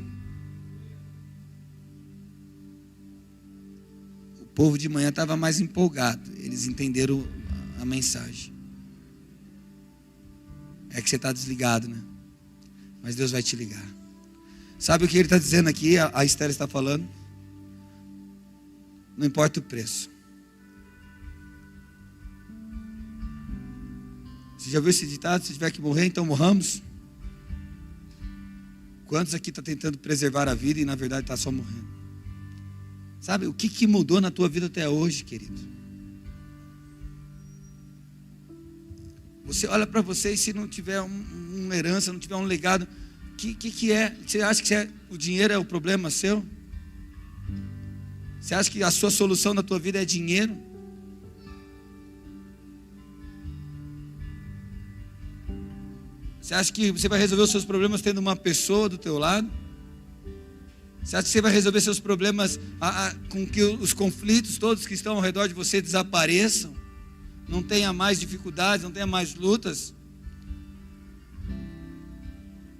O povo de manhã estava mais empolgado. Eles entenderam a mensagem. É que você está desligado, né? Mas Deus vai te ligar. Sabe o que ele está dizendo aqui? A Esther está falando. Não importa o preço. Você já viu esse ditado? Se tiver que morrer, então morramos. Quantos aqui estão tentando preservar a vida e na verdade está só morrendo? Sabe, o que mudou na tua vida até hoje, querido? Você olha para você e se não tiver uma herança, não tiver um legado, o que é? Você acha que o dinheiro é o problema seu? Você acha que a sua solução na tua vida é dinheiro? Você acha que você vai resolver os seus problemas tendo uma pessoa do teu lado? Você acha que você vai resolver seus problemas com que os conflitos todos que estão ao redor de você desapareçam? Não tenha mais dificuldades, não tenha mais lutas?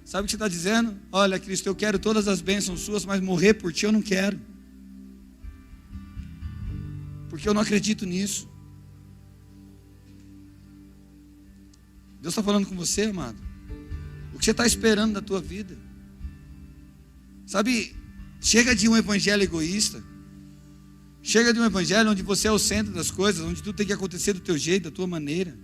Sabe o que você está dizendo? Olha, Cristo, eu quero todas as bênçãos suas, mas morrer por ti eu não quero. Porque eu não acredito nisso. Deus está falando com você, amado. O que você está esperando da tua vida? Sabe, chega de um evangelho egoísta. Chega de um evangelho onde você é o centro das coisas, onde tudo tem que acontecer do teu jeito, da tua maneira.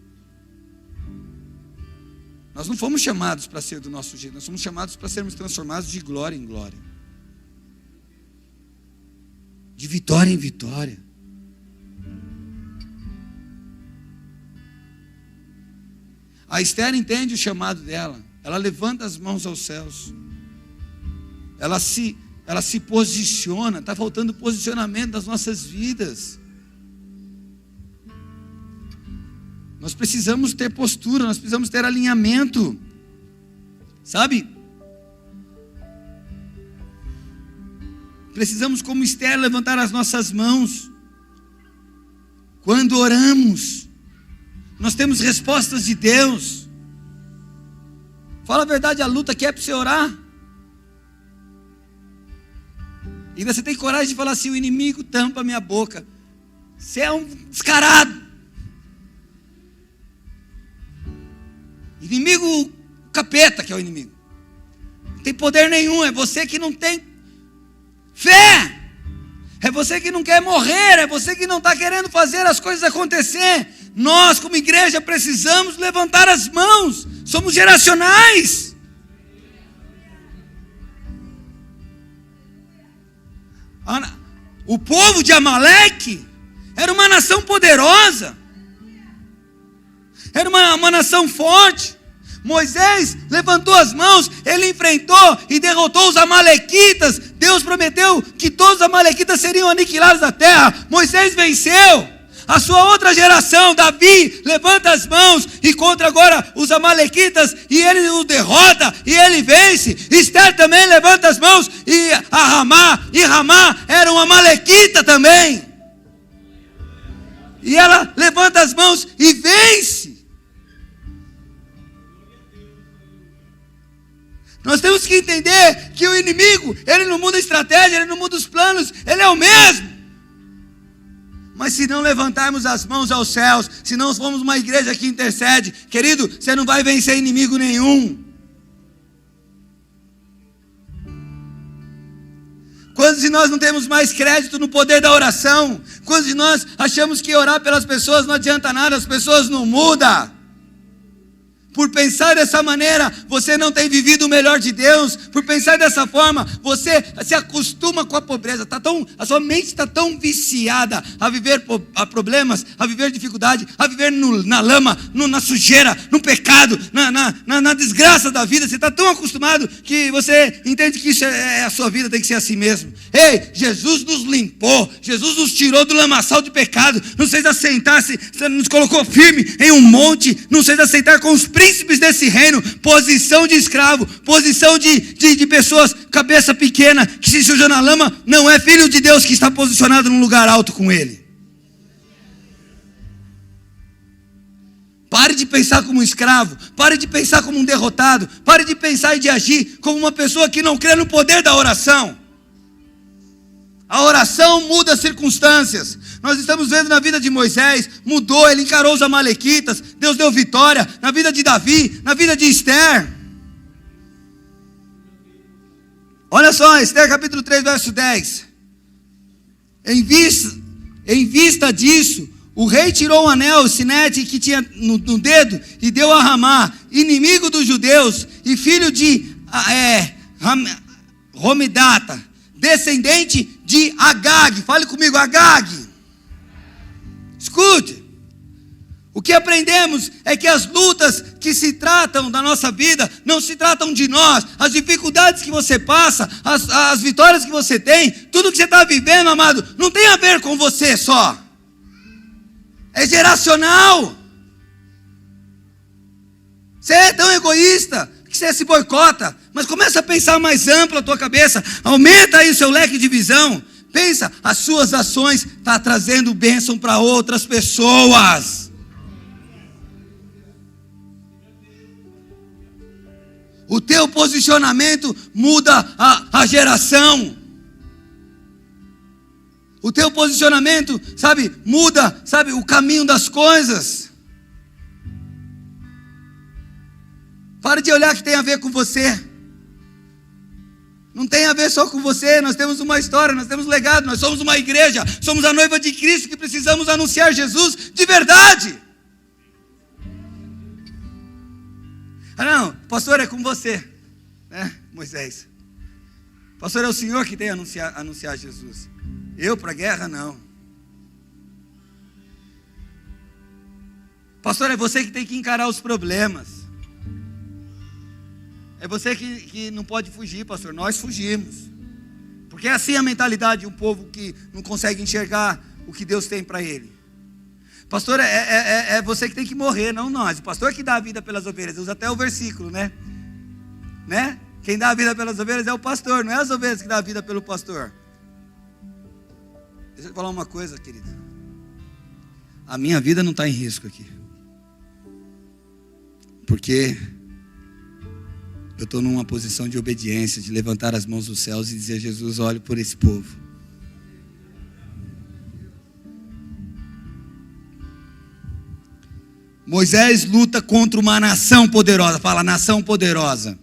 Nós não fomos chamados para ser do nosso jeito, nós somos chamados para sermos transformados de glória em glória. De vitória em vitória. A Esther entende o chamado dela. Ela levanta as mãos aos céus. Ela se posiciona. Está faltando posicionamento das nossas vidas. Nós precisamos ter postura, nós precisamos ter alinhamento. Sabe? Precisamos, como Esther, levantar as nossas mãos. Quando oramos, nós temos respostas de Deus. Fala a verdade, a luta que é para você orar. E ainda você tem coragem de falar assim: o inimigo tampa a minha boca. Você é um descarado. Inimigo, o capeta que é o inimigo. Não tem poder nenhum, é você que não tem fé. É você que não quer morrer, é você que não está querendo fazer as coisas acontecer. Nós, como igreja, precisamos levantar as mãos. Somos geracionais. O povo de Amaleque era uma nação poderosa. Era uma nação forte. Moisés levantou as mãos, ele enfrentou e derrotou os amalequitas. Deus prometeu que todos os amalequitas seriam aniquilados da terra. Moisés venceu. A sua outra geração, Davi, levanta as mãos e contra agora os amalequitas, e ele o derrota, e ele vence. Esther também levanta as mãos, e Ramá era um amalequita também. E ela levanta as mãos e vence. Nós temos que entender que o inimigo, ele não muda a estratégia, ele não muda os planos, ele é o mesmo. Mas se não levantarmos as mãos aos céus, se não formos uma igreja que intercede, querido, você não vai vencer inimigo nenhum. Quantos de nós não temos mais crédito no poder da oração? Quantos de nós achamos que orar pelas pessoas não adianta nada, as pessoas não mudam? Por pensar dessa maneira, você não tem vivido o melhor de Deus. Por pensar dessa forma, você se acostuma com a pobreza. A sua mente está tão viciada a viver problemas, a viver dificuldade, a viver na lama, na sujeira, no pecado, na desgraça da vida. Você está tão acostumado que você entende que isso a sua vida tem que ser assim mesmo. Ei, Jesus nos limpou, Jesus nos tirou do lamaçal de pecado, nos fez assentar, nos colocou firme em um monte, nos fez assentar com os príncipes desse reino, posição de escravo, posição de pessoas, cabeça pequena, que se suja na lama, não é filho de Deus que está posicionado num lugar alto com ele. Pare de pensar como um escravo, pare de pensar como um derrotado, pare de pensar e de agir como uma pessoa que não crê no poder da oração. A oração muda as circunstâncias. Nós estamos vendo na vida de Moisés, mudou, ele encarou os amalequitas, Deus deu vitória, na vida de Davi, na vida de Esther. Olha só, Esther capítulo 3, verso 10. Em vista disso, o rei tirou o anel, o sinete que tinha no dedo, e deu a Ramá, inimigo dos judeus, e filho de Romidata, descendente de Agag. Fale comigo, Agag. Escute. O que aprendemos é que as lutas que se tratam da nossa vida não se tratam de nós. As dificuldades que você passa, as vitórias que você tem, tudo que você está vivendo, amado, não tem a ver com você só. É geracional. Você é tão egoísta que você se boicota. Mas começa a pensar mais amplo a tua cabeça. Aumenta aí o seu leque de visão. Pensa, as suas ações estão trazendo bênção para outras pessoas. O teu posicionamento muda a geração. O teu posicionamento, muda, o caminho das coisas. Pare de olhar que tem a ver com você. Não tem a ver só com você, nós temos uma história, nós temos um legado, nós somos uma igreja, somos a noiva de Cristo que precisamos anunciar Jesus de verdade. Não, pastor, é com você, né, Moisés? Pastor, é o Senhor que tem a anunciar Jesus. Eu para a guerra, não. Pastor, é você que tem que encarar os problemas. É você que não pode fugir, pastor. Nós fugimos. Porque é assim a mentalidade de um povo que não consegue enxergar o que Deus tem para ele. Pastor, é você que tem que morrer, não nós. O pastor que dá a vida pelas ovelhas. Usa até o versículo, né? Quem dá a vida pelas ovelhas é o pastor, não é as ovelhas que dá a vida pelo pastor. Deixa eu te falar uma coisa, querido. A minha vida não está em risco aqui. Porque eu estou numa posição de obediência, de levantar as mãos dos céus e dizer: Jesus, olhe por esse povo. Moisés luta contra uma nação poderosa. Fala, nação poderosa.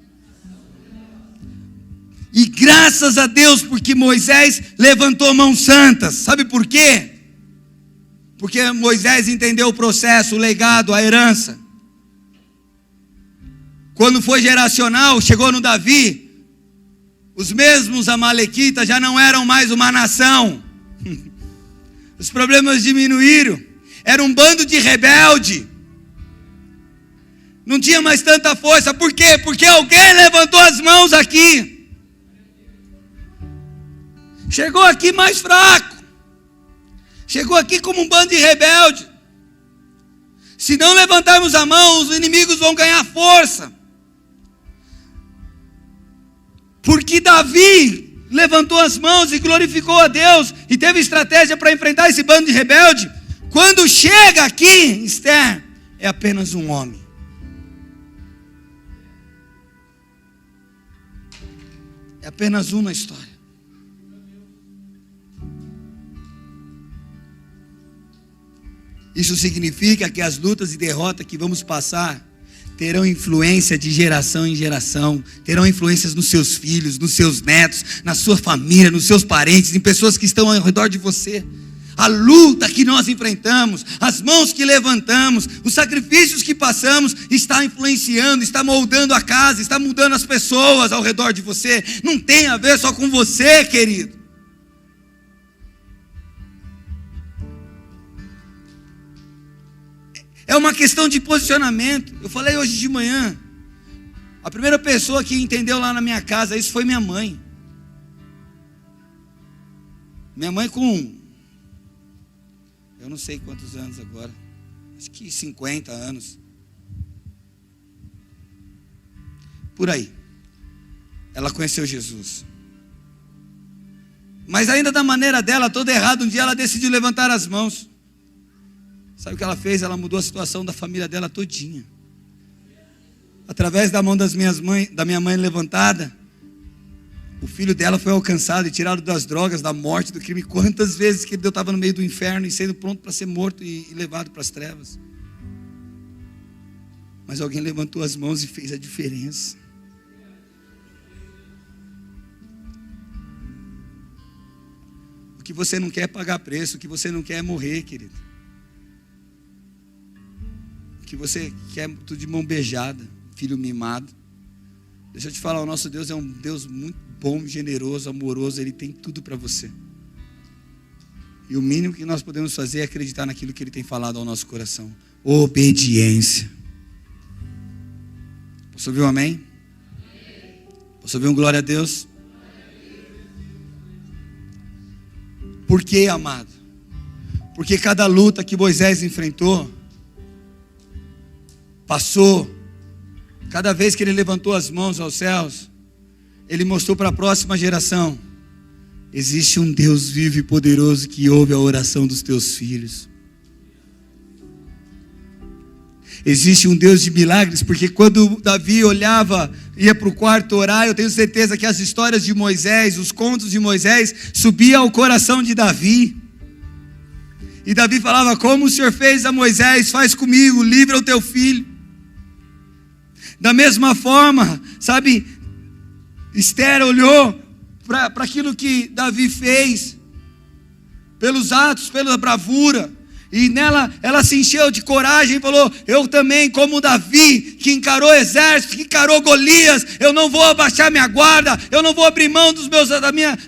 E graças a Deus, porque Moisés levantou mãos santas. Sabe por quê? Porque Moisés entendeu o processo, o legado, a herança. Quando foi geracional, chegou no Davi, os mesmos amalequitas já não eram mais uma nação. Os problemas diminuíram. Era um bando de rebelde. Não tinha mais tanta força. Por quê? Porque alguém levantou as mãos aqui. Chegou aqui mais fraco. Chegou aqui como um bando de rebelde. Se não levantarmos a mão, os inimigos vão ganhar força. Porque Davi levantou as mãos e glorificou a Deus e teve estratégia para enfrentar esse bando de rebelde. Quando chega aqui, Esther, é apenas um homem. É apenas um na história. Isso significa que as lutas e derrotas que vamos passar terão influência de geração em geração, terão influências nos seus filhos, nos seus netos, na sua família, nos seus parentes, em pessoas que estão ao redor de você. A luta que nós enfrentamos, as mãos que levantamos, os sacrifícios que passamos, está influenciando, está moldando a casa, está mudando as pessoas ao redor de você. Não tem a ver só com você, querido. É uma questão de posicionamento. Eu falei hoje de manhã, a primeira pessoa que entendeu lá na minha casa isso foi minha mãe. Minha mãe com, eu não sei quantos anos agora, acho que 50 anos. Por aí. Ela conheceu Jesus. Mas ainda da maneira dela, toda errada, um dia ela decidiu levantar as mãos. Sabe o que ela fez? Ela mudou a situação da família dela todinha. Através da mão da minha mãe levantada, o filho dela foi alcançado e tirado das drogas, da morte, do crime. Quantas vezes que ele estava no meio do inferno e sendo pronto para ser morto e levado para as trevas. Mas alguém levantou as mãos e fez a diferença. O que você não quer é pagar preço, o que você não quer é morrer, querido. Que você quer tudo de mão beijada, filho mimado. Deixa eu te falar, o nosso Deus é um Deus muito bom, generoso, amoroso. Ele tem tudo para você. E o mínimo que nós podemos fazer é acreditar naquilo que Ele tem falado ao nosso coração. Obediência. Posso ouvir um amém? Posso ouvir um glória a Deus? Por quê, amado? Porque cada luta que Moisés enfrentou, passou, cada vez que ele levantou as mãos aos céus, ele mostrou para a próxima geração: existe um Deus vivo e poderoso que ouve a oração dos teus filhos. Existe um Deus de milagres, porque quando Davi olhava, ia para o quarto orar, eu tenho certeza que as histórias de Moisés, os contos de Moisés, subiam ao coração de Davi. E Davi falava: como o Senhor fez a Moisés, faz comigo, livra o teu filho. Da mesma forma, sabe, Esther olhou para aquilo que Davi fez, pelos atos, pela bravura, e nela ela se encheu de coragem e falou: eu também, como Davi, que encarou o exército, que encarou Golias, eu não vou abaixar minha guarda, eu não vou abrir mão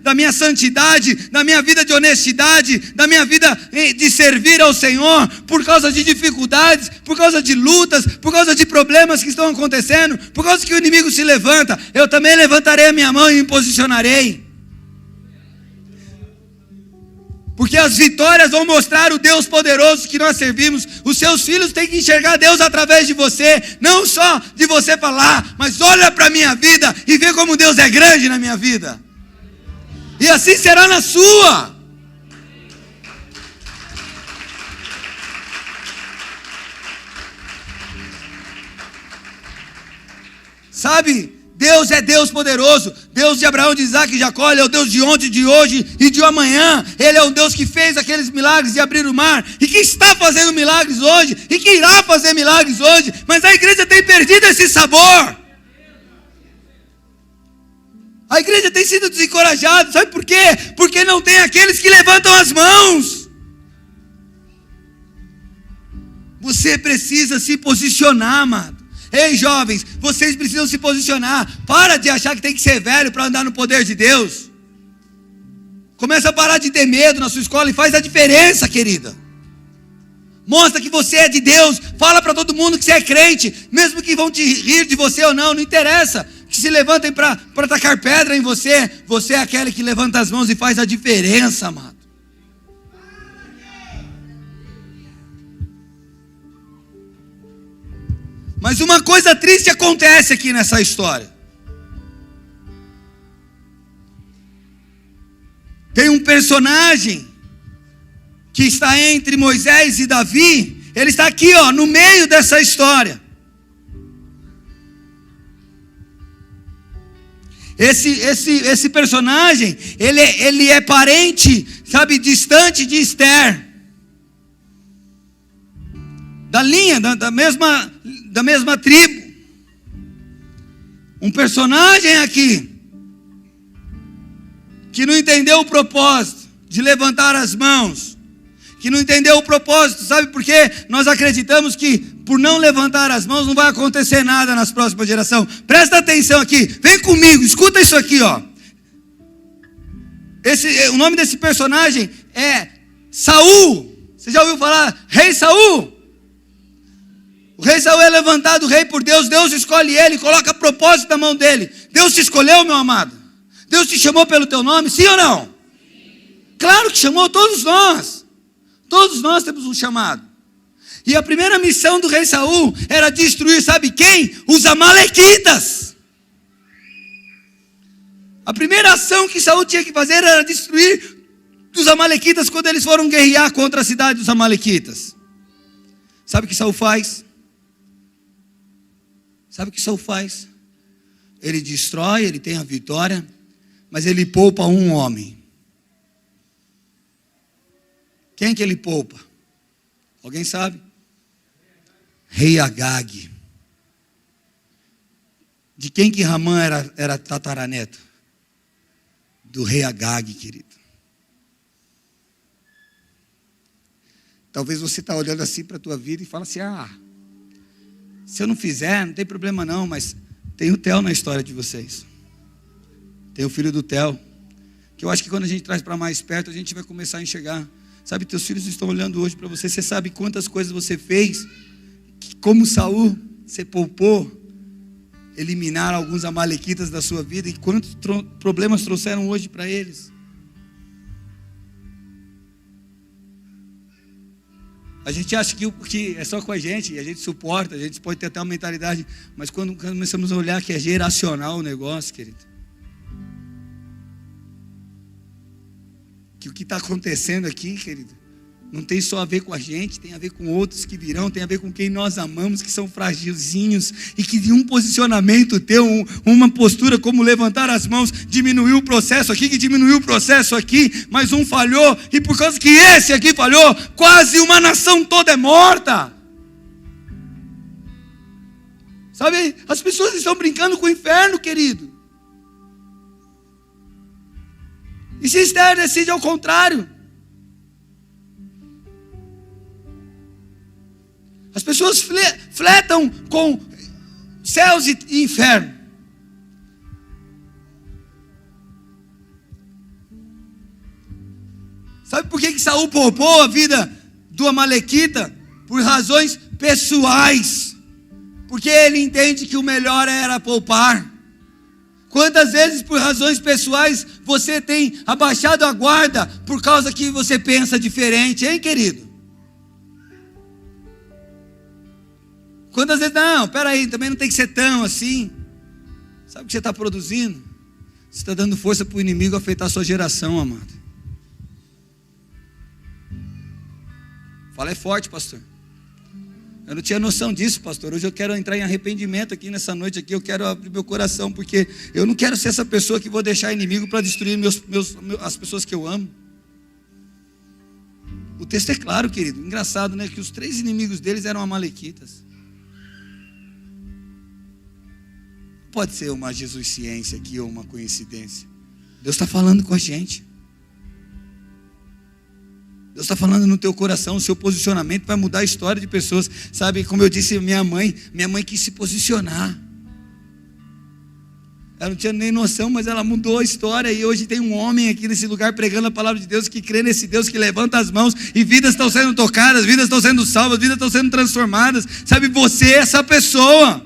da minha santidade, da minha vida de honestidade, da minha vida de servir ao Senhor, por causa de dificuldades, por causa de lutas, por causa de problemas que estão acontecendo, por causa que o inimigo se levanta. Eu também levantarei a minha mão e me posicionarei. Porque as vitórias vão mostrar o Deus poderoso que nós servimos. Os seus filhos têm que enxergar Deus através de você. Não só de você falar, mas olha para a minha vida e vê como Deus é grande na minha vida. E assim será na sua. Sabe? Deus é Deus poderoso. Deus de Abraão, de Isaac e Jacó. Ele é o Deus de ontem, de hoje e de amanhã. Ele é o Deus que fez aqueles milagres de abrir o mar, e que está fazendo milagres hoje, e que irá fazer milagres hoje. Mas a igreja tem perdido esse sabor. A igreja tem sido desencorajada. Sabe por quê? Porque não tem aqueles que levantam as mãos. Você precisa se posicionar, amado. Ei, jovens, vocês precisam se posicionar. Para de achar que tem que ser velho para andar no poder de Deus. Começa a parar de ter medo na sua escola e faz a diferença, querida. Mostra que você é de Deus. Fala para todo mundo que você é crente. Mesmo que vão te rir de você ou não, não interessa. Que se levantem para tacar pedra em você. Você é aquele que levanta as mãos e faz a diferença, amado. Mas uma coisa triste acontece aqui nessa história. Tem um personagem que está entre Moisés e Davi. Ele está aqui, ó, no meio dessa história. Esse personagem, ele é parente, sabe, distante de Esther. Da linha, da mesma tribo. Um personagem aqui que não entendeu o propósito de levantar as mãos, que não entendeu o propósito. Sabe por quê? Nós acreditamos que por não levantar as mãos não vai acontecer nada nas próximas gerações. Presta atenção aqui, vem comigo, escuta isso aqui, ó. O nome desse personagem é Saul. Você já ouviu falar? Rei Saul? O rei Saul é levantado rei por Deus. Deus escolhe ele, coloca propósito na mão dele. Deus te escolheu, meu amado. Deus te chamou pelo teu nome, sim ou não? Sim. Claro que chamou, todos nós. Todos nós temos um chamado. E a primeira missão do rei Saul era destruir, sabe quem? Os amalequitas. A primeira ação que Saul tinha que fazer era destruir os amalequitas quando eles foram guerrear contra a cidade dos amalequitas. Sabe o que Saul faz? Sabe o que Saul faz? Ele destrói, ele tem a vitória, mas ele poupa um homem. Quem que ele poupa? Alguém sabe? Rei Agag. De quem que Ramã era tataraneto? Do rei Agag, querido. Talvez você está olhando assim para a tua vida e fala assim, se eu não fizer, não tem problema não, mas tem o Theo na história de vocês. Tem o filho do Theo, que eu acho que quando a gente traz para mais perto, a gente vai começar a enxergar. Sabe, teus filhos estão olhando hoje para você, você sabe quantas coisas você fez, que como Saul, você poupou, eliminar alguns amalequitas da sua vida, e quantos problemas trouxeram hoje para eles. A gente acha que é só com a gente suporta, a gente pode ter até uma mentalidade, mas quando começamos a olhar que é geracional o negócio, querido, que o que está acontecendo aqui, querido, não tem só a ver com a gente, tem a ver com outros que virão, tem a ver com quem nós amamos, que são fragilzinhos, e que de um posicionamento teu, uma postura como levantar as mãos, diminuiu o processo aqui, que diminuiu o processo aqui, mas um falhou, e por causa que esse aqui falhou, quase uma nação toda é morta. Sabe, as pessoas estão brincando com o inferno, querido. E se Esther decide ao contrário? As pessoas fletam com céus e inferno. Sabe por que Saul poupou a vida do amalequita? Por razões pessoais. Porque ele entende que o melhor era poupar. Quantas vezes, por razões pessoais, você tem abaixado a guarda por causa que você pensa diferente, hein, querido? Quantas vezes, não, peraí, também não tem que ser tão assim. Sabe o que você está produzindo? Você está dando força para o inimigo afetar a sua geração, amado. Fala é forte, pastor. Eu não tinha noção disso, pastor. Hoje eu quero entrar em arrependimento aqui nessa noite aqui. Eu quero abrir meu coração, porque eu não quero ser essa pessoa que vou deixar inimigo para destruir as pessoas que eu amo. O texto é claro, querido. Engraçado, né? Que os 3 inimigos deles eram amalequitas. Pode ser uma jesuiciência aqui ou uma coincidência. Deus está falando com a gente. Deus está falando no teu coração. O seu posicionamento vai mudar a história de pessoas. Sabe, como eu disse, minha mãe quis se posicionar. Ela não tinha nem noção, mas ela mudou a história. E hoje tem um homem aqui nesse lugar pregando a palavra de Deus, que crê nesse Deus, que levanta as mãos, e vidas estão sendo tocadas, vidas estão sendo salvas, vidas estão sendo transformadas. Sabe, você é essa pessoa.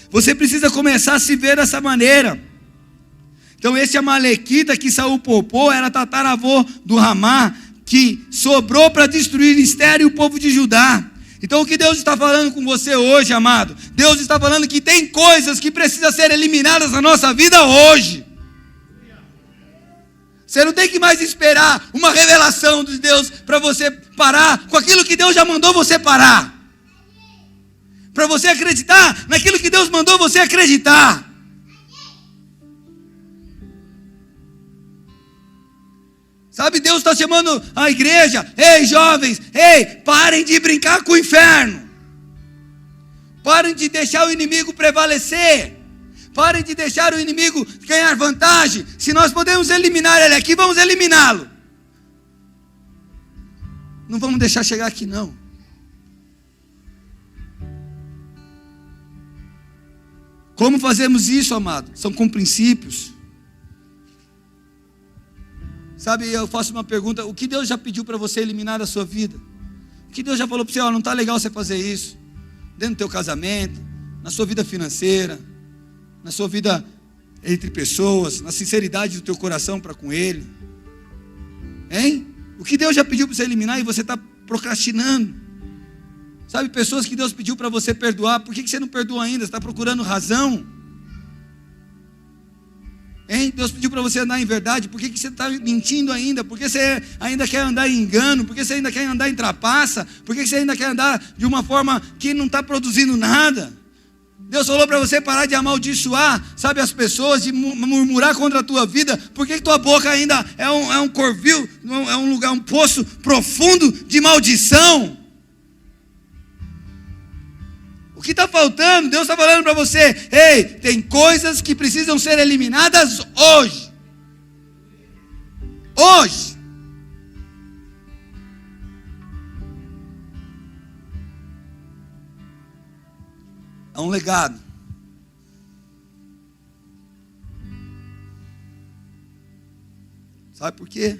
Você precisa começar a se ver dessa maneira. Então esse amalequita que Saul poupou era tataravô do Ramá, que sobrou para destruir Esther e o povo de Judá. Então o que Deus está falando com você hoje, amado? Deus está falando que tem coisas que precisam ser eliminadas na nossa vida hoje. Você não tem que mais esperar uma revelação de Deus para você parar com aquilo que Deus já mandou você parar. Para você acreditar naquilo que Deus mandou você acreditar. Sabe, Deus está chamando a igreja. Ei, jovens, parem de brincar com o inferno. Parem de deixar o inimigo prevalecer. Parem de deixar o inimigo ganhar vantagem. Se nós podemos eliminar ele aqui, vamos eliminá-lo. Não vamos deixar chegar aqui, não. Como fazemos isso, amado? São com princípios. Sabe, eu faço uma pergunta: o que Deus já pediu para você eliminar da sua vida? O que Deus já falou para você? Não está legal você fazer isso. Dentro do teu casamento, na sua vida financeira, na sua vida entre pessoas, na sinceridade do teu coração para com Ele. Hein? O que Deus já pediu para você eliminar e você está procrastinando? Sabe, pessoas que Deus pediu para você perdoar, por que você não perdoa ainda? Você está procurando razão? Hein? Deus pediu para você andar em verdade, por que você está mentindo ainda? Por que você ainda quer andar em engano? Por que você ainda quer andar em trapaça? Por que você ainda quer andar de uma forma que não está produzindo nada? Deus falou para você parar de amaldiçoar, sabe, as pessoas, de murmurar contra a tua vida. Por que tua boca ainda é um corvil, é um lugar, um poço profundo de maldição? O que está faltando? Deus está falando para você: ei, tem coisas que precisam ser eliminadas hoje. Hoje. É um legado. Sabe por quê?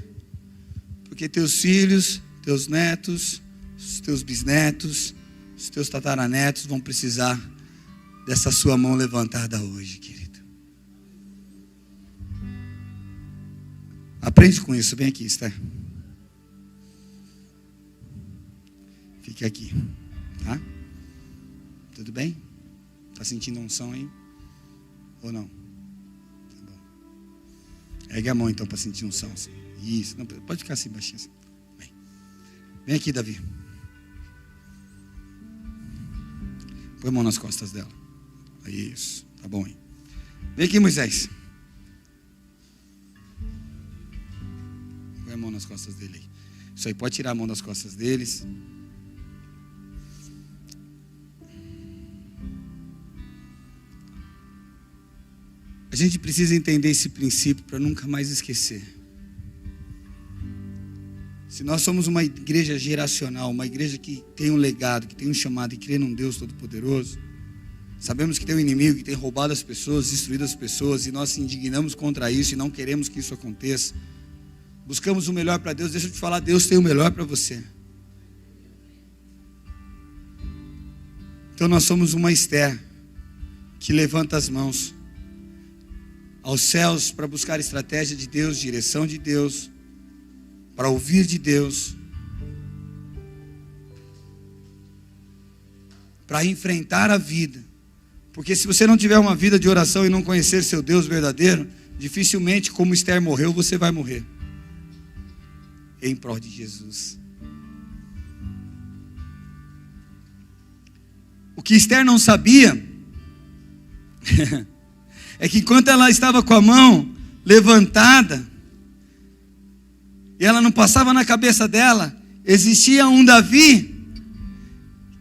Porque teus filhos, teus netos, os teus bisnetos, os teus tataranetos vão precisar dessa sua mão levantada hoje, querido. Aprende com isso. Vem aqui, Esther. Fique aqui, tá? Tudo bem? Está sentindo a unção aí? Ou não? Tá bom. Ergue a mão então para sentir unção. Assim. Isso. Não, pode ficar assim, baixinho assim. Vem aqui, Davi. Põe a mão nas costas dela. Isso. Tá bom, hein? Vem aqui, Moisés. Põe a mão nas costas dele aí. Isso aí, pode tirar a mão das costas deles. A gente precisa entender esse princípio para nunca mais esquecer. Se nós somos uma igreja geracional, uma igreja que tem um legado, que tem um chamado e crê num Deus Todo-Poderoso, sabemos que tem um inimigo que tem roubado as pessoas, destruído as pessoas, e nós se indignamos contra isso e não queremos que isso aconteça. Buscamos o melhor para Deus. Deixa eu te falar, Deus tem o melhor para você. Então nós somos uma Esther. que levanta as mãos aos céus para buscar estratégia de Deus, direção de Deus, para ouvir de Deus, para enfrentar a vida. Porque se você não tiver uma vida de oração e não conhecer seu Deus verdadeiro, dificilmente, como Esther morreu, você vai morrer em prol de Jesus. O que Esther não sabia é que enquanto ela estava com a mão levantada, e ela não passava na cabeça dela, existia um Davi,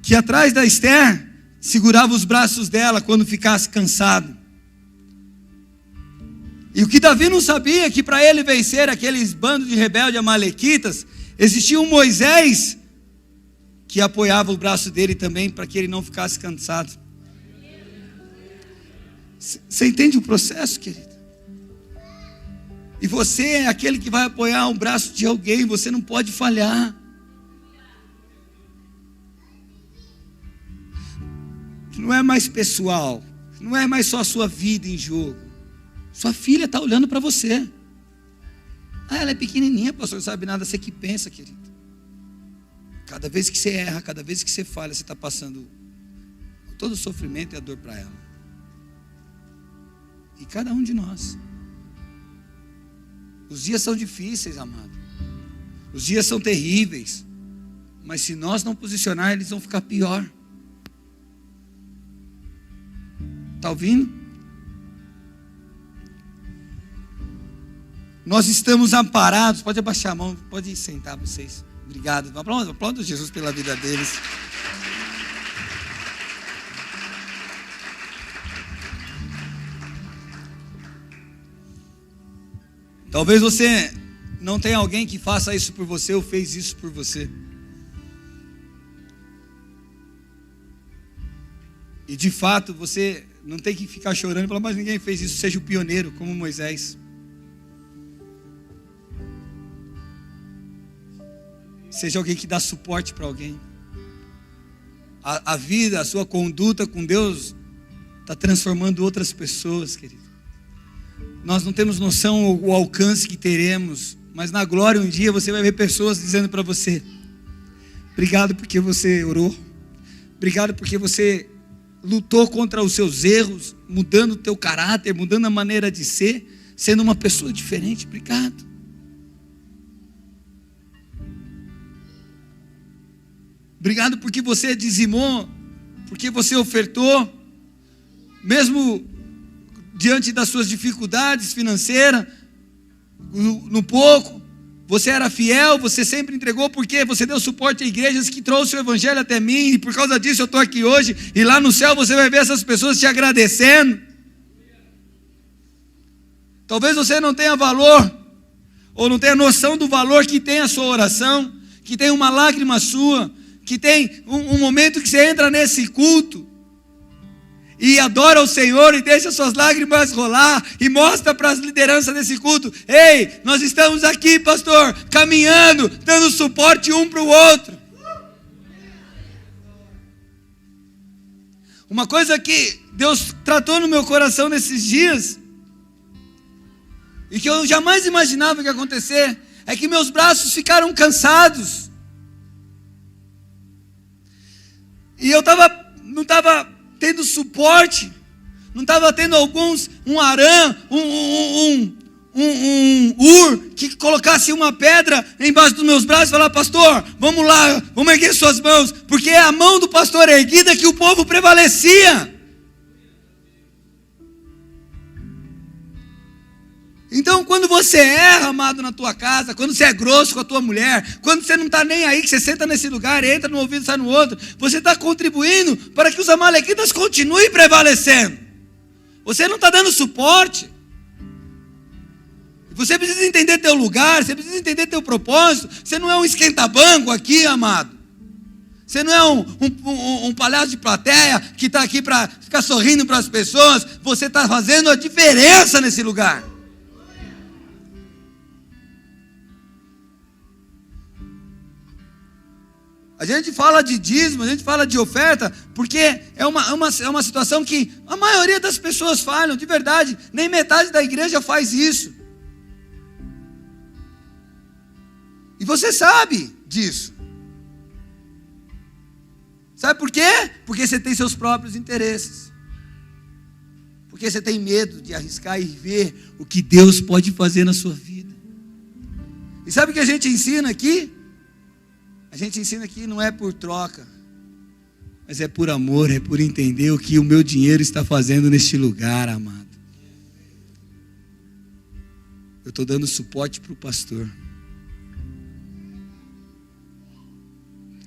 que atrás da Esther, segurava os braços dela quando ficasse cansado. E o que Davi não sabia é que para ele vencer aqueles bandos de rebeldes amalequitas, existia um Moisés, que apoiava o braço dele também, para que ele não ficasse cansado. Você entende o processo, querido? E você é aquele que vai apoiar o braço de alguém, você não pode falhar. Não é mais pessoal, não é mais só a sua vida em jogo. Sua filha está olhando para você. Ah, ela é pequenininha, pastor, não sabe nada, você que pensa, querido. Cada vez que você erra, cada vez que você falha, você está passando todo o sofrimento e a dor para ela. E cada um de nós. Os dias são difíceis, amado. Os dias são terríveis. Mas se nós não posicionar, eles vão ficar pior. Está ouvindo? Nós estamos amparados. Pode abaixar a mão, pode sentar vocês. Obrigado. Aplauda Jesus pela vida deles. Talvez você não tenha alguém que faça isso por você ou fez isso por você. E de fato você não tem que ficar chorando e falar, mas ninguém fez isso. Seja o pioneiro, como Moisés. Seja alguém que dá suporte para alguém. A vida, a sua conduta com Deus está transformando outras pessoas, querido. Nós não temos noção do alcance que teremos, mas na glória um dia você vai ver pessoas dizendo para você, obrigado porque você orou, obrigado porque você lutou contra os seus erros, mudando o teu caráter, mudando a maneira de ser, sendo uma pessoa diferente, obrigado. Obrigado porque você dizimou, porque você ofertou, mesmo diante das suas dificuldades financeiras, no pouco, você era fiel, você sempre entregou, porque você deu suporte a igrejas que trouxe o evangelho até mim, e por causa disso eu estou aqui hoje, e lá no céu você vai ver essas pessoas te agradecendo. Talvez você não tenha valor, ou não tenha noção do valor que tem a sua oração, que tem uma lágrima sua, que tem um momento que você entra nesse culto, e adora o Senhor e deixa suas lágrimas rolar e mostra para as lideranças desse culto, ei, nós estamos aqui, pastor, caminhando, dando suporte um para o outro. Uma coisa que Deus tratou no meu coração nesses dias e que eu jamais imaginava que ia acontecer, é que meus braços ficaram cansados e eu não estava tendo suporte, não estava tendo um arã, um ur, que colocasse uma pedra embaixo dos meus braços e falar, pastor, vamos lá, vamos erguer suas mãos, porque é a mão do pastor erguida que o povo prevalecia. Então, quando você erra, amado, na tua casa, quando você é grosso com a tua mulher, quando você não está nem aí, que você senta nesse lugar, entra no ouvido e sai no outro, você está contribuindo para que os amalequitas continuem prevalecendo. Você não está dando suporte. Você precisa entender teu lugar, você precisa entender teu propósito. Você não é um esquenta-banco aqui, amado. Você não é um palhaço de plateia que está aqui para ficar sorrindo para as pessoas. Você está fazendo a diferença nesse lugar. A A gente fala de dízimo, a gente fala de oferta, porque é uma situação que a maioria das pessoas falham, de verdade. Nem metade da igreja faz isso. E você sabe disso. Sabe por quê? Porque você tem seus próprios interesses. Porque você tem medo de arriscar e ver o que Deus pode fazer na sua vida. E sabe o que a gente ensina aqui? A gente ensina que não é por troca, mas é por amor, é por entender o que o meu dinheiro está fazendo neste lugar, amado. Eu estou dando suporte para o pastor.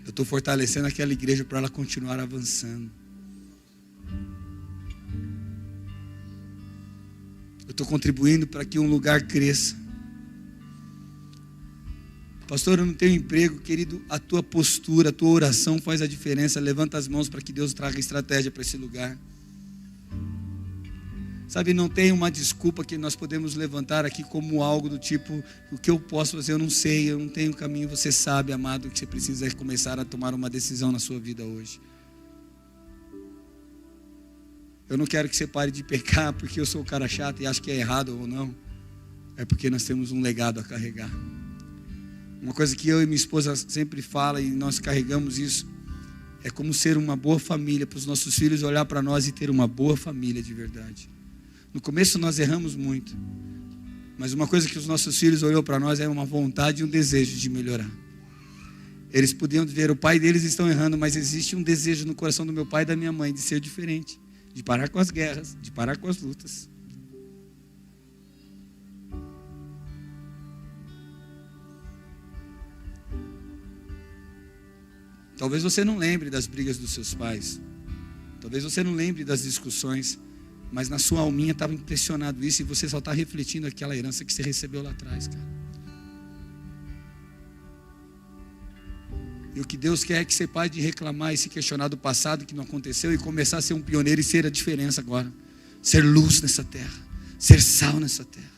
Eu estou fortalecendo aquela igreja para ela continuar avançando. Eu estou contribuindo para que um lugar cresça. Pastor, eu não tenho emprego, querido, a tua postura, a tua oração faz a diferença. Levanta as mãos para que Deus traga estratégia para esse lugar. Sabe, não tem uma desculpa que nós podemos levantar aqui como algo do tipo, o que eu posso fazer, eu não sei, eu não tenho caminho. Você sabe, amado, que você precisa começar a tomar uma decisão na sua vida hoje. Eu não quero que você pare de pecar porque eu sou o cara chato e acho que é errado ou não. É porque nós temos um legado a carregar. Uma coisa que eu e minha esposa sempre fala e nós carregamos isso, é como ser uma boa família, para os nossos filhos olhar para nós e ter uma boa família de verdade. No começo nós erramos muito, mas uma coisa que os nossos filhos olhou para nós é uma vontade e um desejo de melhorar. Eles podiam ver, o pai deles estão errando, mas existe um desejo no coração do meu pai e da minha mãe de ser diferente, de parar com as guerras, de parar com as lutas. Talvez você não lembre das brigas dos seus pais. Talvez você não lembre das discussões. Mas na sua alminha estava impressionado isso. E você só está refletindo aquela herança que você recebeu lá atrás, cara. E o que Deus quer é que você pare de reclamar e se questionar do passado que não aconteceu. E começar a ser um pioneiro e ser a diferença agora. Ser luz nessa terra. Ser sal nessa terra.